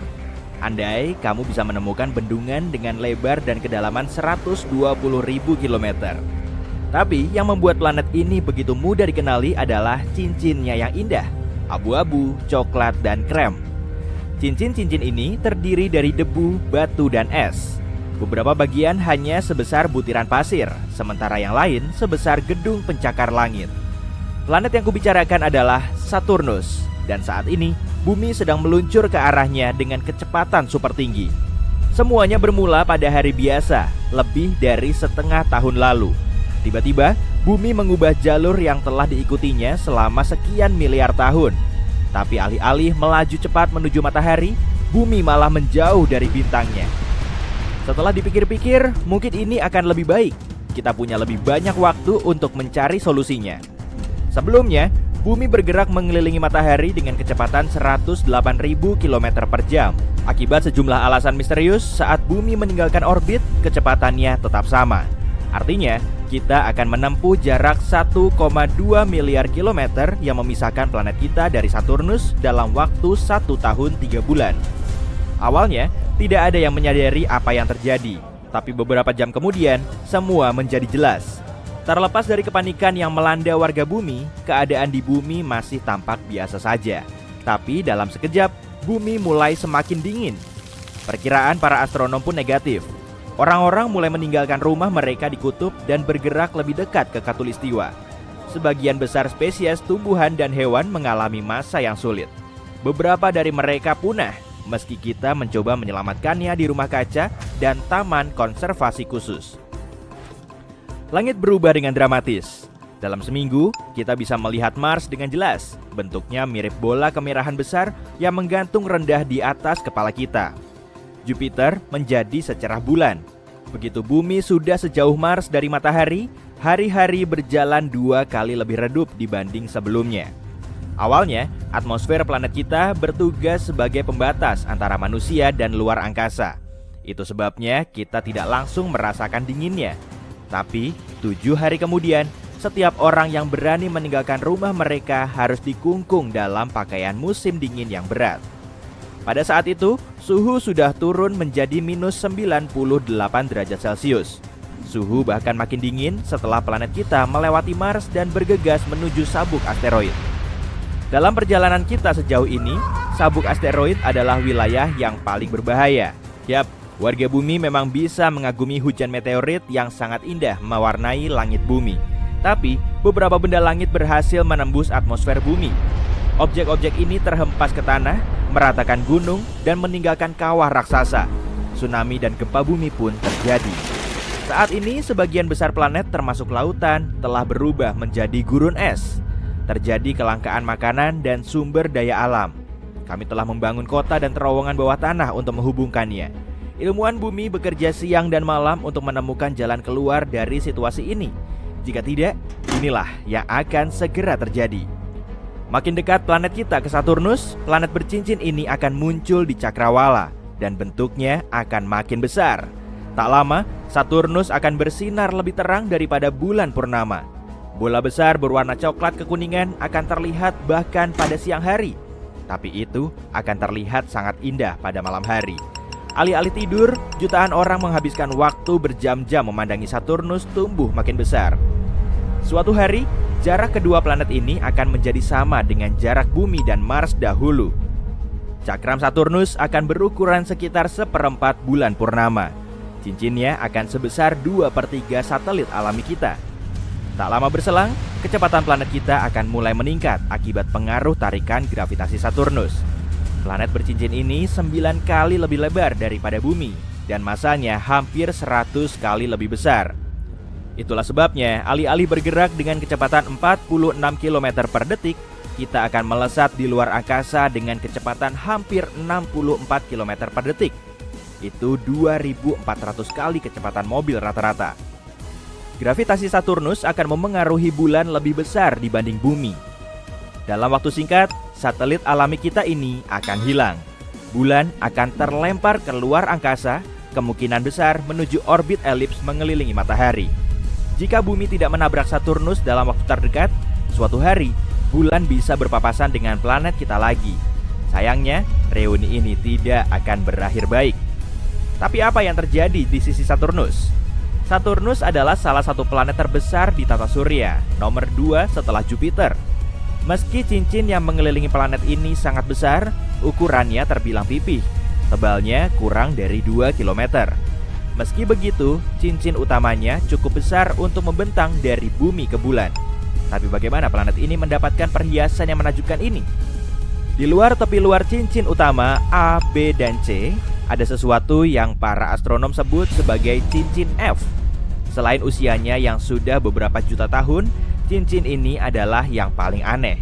Andai kamu bisa menemukan bendungan dengan lebar dan kedalaman 120.000 km. Tapi yang membuat planet ini begitu mudah dikenali adalah cincinnya yang indah, abu-abu, coklat, dan krem. Cincin-cincin ini terdiri dari debu, batu, dan es. Beberapa bagian hanya sebesar butiran pasir, sementara yang lain sebesar gedung pencakar langit. Planet yang kubicarakan adalah Saturnus. Dan saat ini, bumi sedang meluncur ke arahnya dengan kecepatan super tinggi. Semuanya bermula pada hari biasa, lebih dari setengah tahun lalu. Tiba-tiba, bumi mengubah jalur yang telah diikutinya selama sekian miliar tahun. Tapi alih-alih melaju cepat menuju matahari, bumi malah menjauh dari bintangnya. Setelah dipikir-pikir, mungkin ini akan lebih baik. Kita punya lebih banyak waktu untuk mencari solusinya. Sebelumnya, bumi bergerak mengelilingi matahari dengan kecepatan 108.000 km per jam. Akibat sejumlah alasan misterius, saat bumi meninggalkan orbit, kecepatannya tetap sama. Artinya, kita akan menempuh jarak 1,2 miliar kilometer yang memisahkan planet kita dari Saturnus dalam waktu 1 tahun 3 bulan. Awalnya, tidak ada yang menyadari apa yang terjadi, tapi beberapa jam kemudian, semua menjadi jelas. Terlepas dari kepanikan yang melanda warga bumi, keadaan di bumi masih tampak biasa saja. Tapi dalam sekejap, bumi mulai semakin dingin. Perkiraan para astronom pun negatif. Orang-orang mulai meninggalkan rumah mereka di kutub dan bergerak lebih dekat ke khatulistiwa. Sebagian besar spesies tumbuhan dan hewan mengalami masa yang sulit. Beberapa dari mereka punah, meski kita mencoba menyelamatkannya di rumah kaca dan taman konservasi khusus. Langit berubah dengan dramatis. Dalam seminggu, kita bisa melihat Mars dengan jelas. Bentuknya mirip bola kemerahan besar yang menggantung rendah di atas kepala kita. Jupiter menjadi secerah bulan. Begitu bumi sudah sejauh Mars dari matahari, hari-hari berjalan 2 kali lebih redup dibanding sebelumnya. Awalnya, atmosfer planet kita bertugas sebagai pembatas antara manusia dan luar angkasa. Itu sebabnya kita tidak langsung merasakan dinginnya. Tapi, 7 hari kemudian, setiap orang yang berani meninggalkan rumah mereka harus dikungkung dalam pakaian musim dingin yang berat. Pada saat itu, suhu sudah turun menjadi minus 98 derajat Celcius. Suhu bahkan makin dingin setelah planet kita melewati Mars dan bergegas menuju sabuk asteroid. Dalam perjalanan kita sejauh ini, sabuk asteroid adalah wilayah yang paling berbahaya. Yap, warga bumi memang bisa mengagumi hujan meteorit yang sangat indah mewarnai langit bumi. Tapi, beberapa benda langit berhasil menembus atmosfer bumi. Objek-objek ini terhempas ke tanah, meratakan gunung, dan meninggalkan kawah raksasa. Tsunami dan gempa bumi pun terjadi. Saat ini, sebagian besar planet termasuk lautan telah berubah menjadi gurun es. Terjadi kelangkaan makanan dan sumber daya alam. Kami telah membangun kota dan terowongan bawah tanah untuk menghubungkannya. Ilmuwan bumi bekerja siang dan malam untuk menemukan jalan keluar dari situasi ini. Jika tidak, inilah yang akan segera terjadi. Makin dekat planet kita ke Saturnus, planet bercincin ini akan muncul di cakrawala dan bentuknya akan makin besar. Tak lama, Saturnus akan bersinar lebih terang daripada bulan purnama. Bola besar berwarna coklat kekuningan akan terlihat bahkan pada siang hari. Tapi itu akan terlihat sangat indah pada malam hari. Alih-alih tidur, jutaan orang menghabiskan waktu berjam-jam memandangi Saturnus tumbuh makin besar. Suatu hari, jarak kedua planet ini akan menjadi sama dengan jarak bumi dan Mars dahulu. Cakram Saturnus akan berukuran sekitar 1/4 bulan purnama. Cincinnya akan sebesar 2/3 satelit alami kita. Tak lama berselang, kecepatan planet kita akan mulai meningkat akibat pengaruh tarikan gravitasi Saturnus. Planet bercincin ini 9 kali lebih lebar daripada bumi dan masanya hampir 100 kali lebih besar. Itulah sebabnya, alih-alih bergerak dengan kecepatan 46 km per detik, kita akan melesat di luar angkasa dengan kecepatan hampir 64 km per detik. Itu 2.400 kali kecepatan mobil rata-rata. Gravitasi Saturnus akan memengaruhi bulan lebih besar dibanding bumi. Dalam waktu singkat, satelit alami kita ini akan hilang. Bulan akan terlempar ke luar angkasa, kemungkinan besar menuju orbit elips mengelilingi matahari. Jika bumi tidak menabrak Saturnus dalam waktu terdekat, suatu hari bulan bisa berpapasan dengan planet kita lagi. Sayangnya, reuni ini tidak akan berakhir baik. Tapi apa yang terjadi di sisi Saturnus? Saturnus adalah salah satu planet terbesar di tata surya, nomor 2 setelah Jupiter. Meski cincin yang mengelilingi planet ini sangat besar, ukurannya terbilang pipih. Tebalnya kurang dari 2 km. Meski begitu, cincin utamanya cukup besar untuk membentang dari bumi ke bulan. Tapi bagaimana planet ini mendapatkan perhiasan yang menakjubkan ini? Di luar tepi luar cincin utama A, B, dan C, ada sesuatu yang para astronom sebut sebagai cincin F. Selain usianya yang sudah beberapa juta tahun, cincin ini adalah yang paling aneh.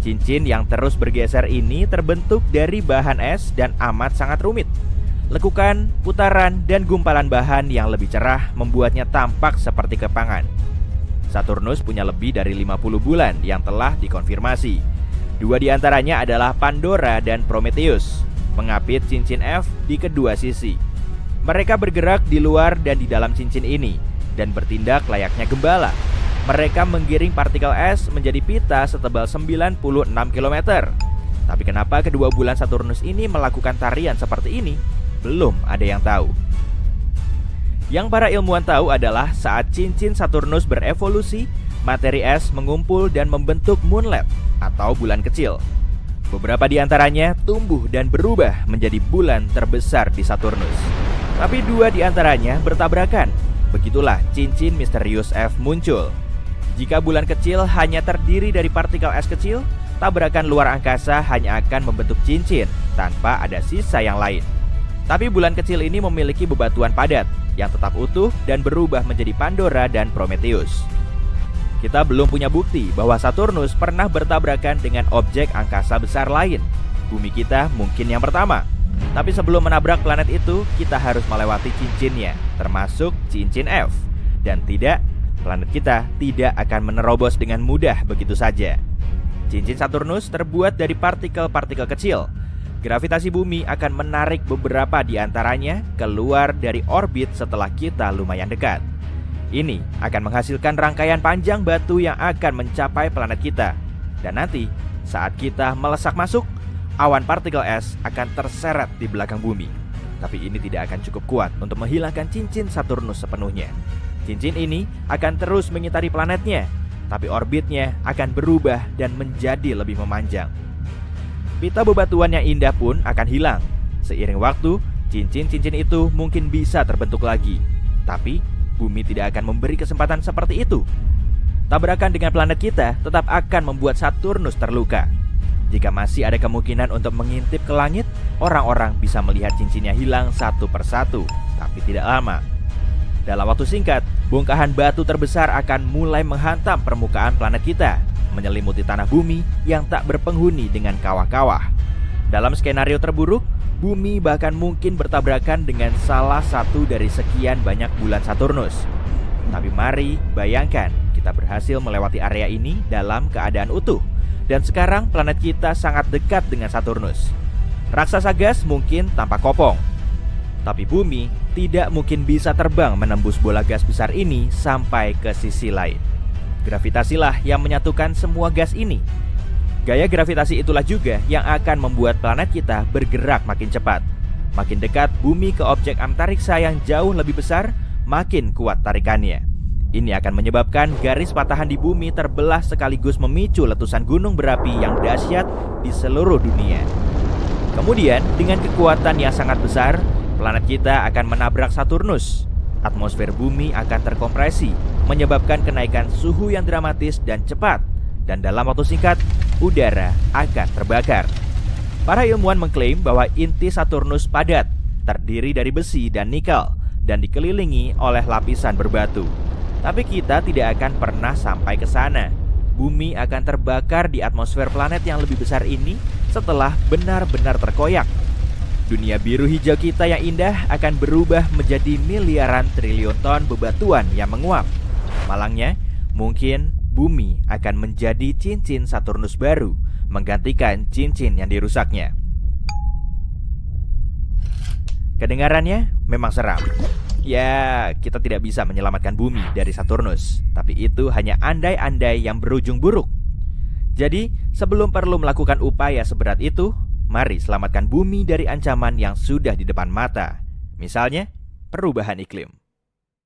Cincin yang terus bergeser ini terbentuk dari bahan es dan amat sangat rumit. Lekukan, putaran, dan gumpalan bahan yang lebih cerah membuatnya tampak seperti kepangan. Saturnus punya lebih dari 50 bulan yang telah dikonfirmasi. 2 di antaranya adalah Pandora dan Prometheus, mengapit cincin F di kedua sisi. Mereka bergerak di luar dan di dalam cincin ini, dan bertindak layaknya gembala. Mereka menggiring partikel es menjadi pita setebal 96 km. Tapi kenapa kedua bulan Saturnus ini melakukan tarian seperti ini? Belum ada yang tahu. Yang para ilmuwan tahu adalah saat cincin Saturnus berevolusi, materi es mengumpul dan membentuk moonlet atau bulan kecil. Beberapa di antaranya tumbuh dan berubah menjadi bulan terbesar di Saturnus. Tapi 2 di antaranya bertabrakan. Begitulah cincin misterius F muncul. Jika bulan kecil hanya terdiri dari partikel es kecil, tabrakan luar angkasa hanya akan membentuk cincin tanpa ada sisa yang lain. Tapi bulan kecil ini memiliki bebatuan padat yang tetap utuh dan berubah menjadi Pandora dan Prometheus. Kita belum punya bukti bahwa Saturnus pernah bertabrakan dengan objek angkasa besar lain. Bumi kita mungkin yang pertama. Tapi sebelum menabrak planet itu, kita harus melewati cincinnya, termasuk cincin F. Dan tidak, planet kita tidak akan menerobos dengan mudah begitu saja. Cincin Saturnus terbuat dari partikel-partikel kecil. Gravitasi bumi akan menarik beberapa di antaranya keluar dari orbit setelah kita lumayan dekat. Ini akan menghasilkan rangkaian panjang batu yang akan mencapai planet kita. Dan nanti, saat kita melesak masuk, awan partikel es akan terseret di belakang bumi. Tapi ini tidak akan cukup kuat untuk menghilangkan cincin Saturnus sepenuhnya. Cincin ini akan terus mengitari planetnya, tapi orbitnya akan berubah dan menjadi lebih memanjang. Pita bebatuan yang indah pun akan hilang. Seiring waktu, cincin-cincin itu mungkin bisa terbentuk lagi. Tapi bumi tidak akan memberi kesempatan seperti itu. Tabrakan dengan planet kita tetap akan membuat Saturnus terluka. Jika masih ada kemungkinan untuk mengintip ke langit, orang-orang bisa melihat cincinnya hilang satu persatu, tapi tidak lama. Dalam waktu singkat, bongkahan batu terbesar akan mulai menghantam permukaan planet kita, menyelimuti tanah bumi yang tak berpenghuni dengan kawah-kawah. Dalam skenario terburuk, bumi bahkan mungkin bertabrakan dengan salah satu dari sekian banyak bulan Saturnus. Tapi mari bayangkan, kita berhasil melewati area ini dalam keadaan utuh. Dan sekarang planet kita sangat dekat dengan Saturnus. Raksasa gas mungkin tampak kopong, tapi bumi tidak mungkin bisa terbang menembus bola gas besar ini sampai ke sisi lain. Gravitasilah yang menyatukan semua gas ini. Gaya gravitasi itulah juga yang akan membuat planet kita bergerak makin cepat. Makin dekat bumi ke objek antariksa yang jauh lebih besar, makin kuat tarikannya. Ini akan menyebabkan garis patahan di bumi terbelah sekaligus memicu letusan gunung berapi yang dahsyat di seluruh dunia. Kemudian, dengan kekuatan yang sangat besar, planet kita akan menabrak Saturnus. Atmosfer bumi akan terkompresi, menyebabkan kenaikan suhu yang dramatis dan cepat. Dan dalam waktu singkat, udara akan terbakar. Para ilmuwan mengklaim bahwa inti Saturnus padat, terdiri dari besi dan nikel, dan dikelilingi oleh lapisan berbatu. Tapi kita tidak akan pernah sampai ke sana. Bumi akan terbakar di atmosfer planet yang lebih besar ini setelah benar-benar terkoyak. Dunia biru hijau kita yang indah akan berubah menjadi miliaran triliun ton bebatuan yang menguap. Malangnya, mungkin bumi akan menjadi cincin Saturnus baru, menggantikan cincin yang dirusaknya. Kedengarannya memang seram. Ya, kita tidak bisa menyelamatkan bumi dari Saturnus, tapi itu hanya andai-andai yang berujung buruk. Jadi, sebelum perlu melakukan upaya seberat itu, mari selamatkan bumi dari ancaman yang sudah di depan mata. Misalnya, perubahan iklim.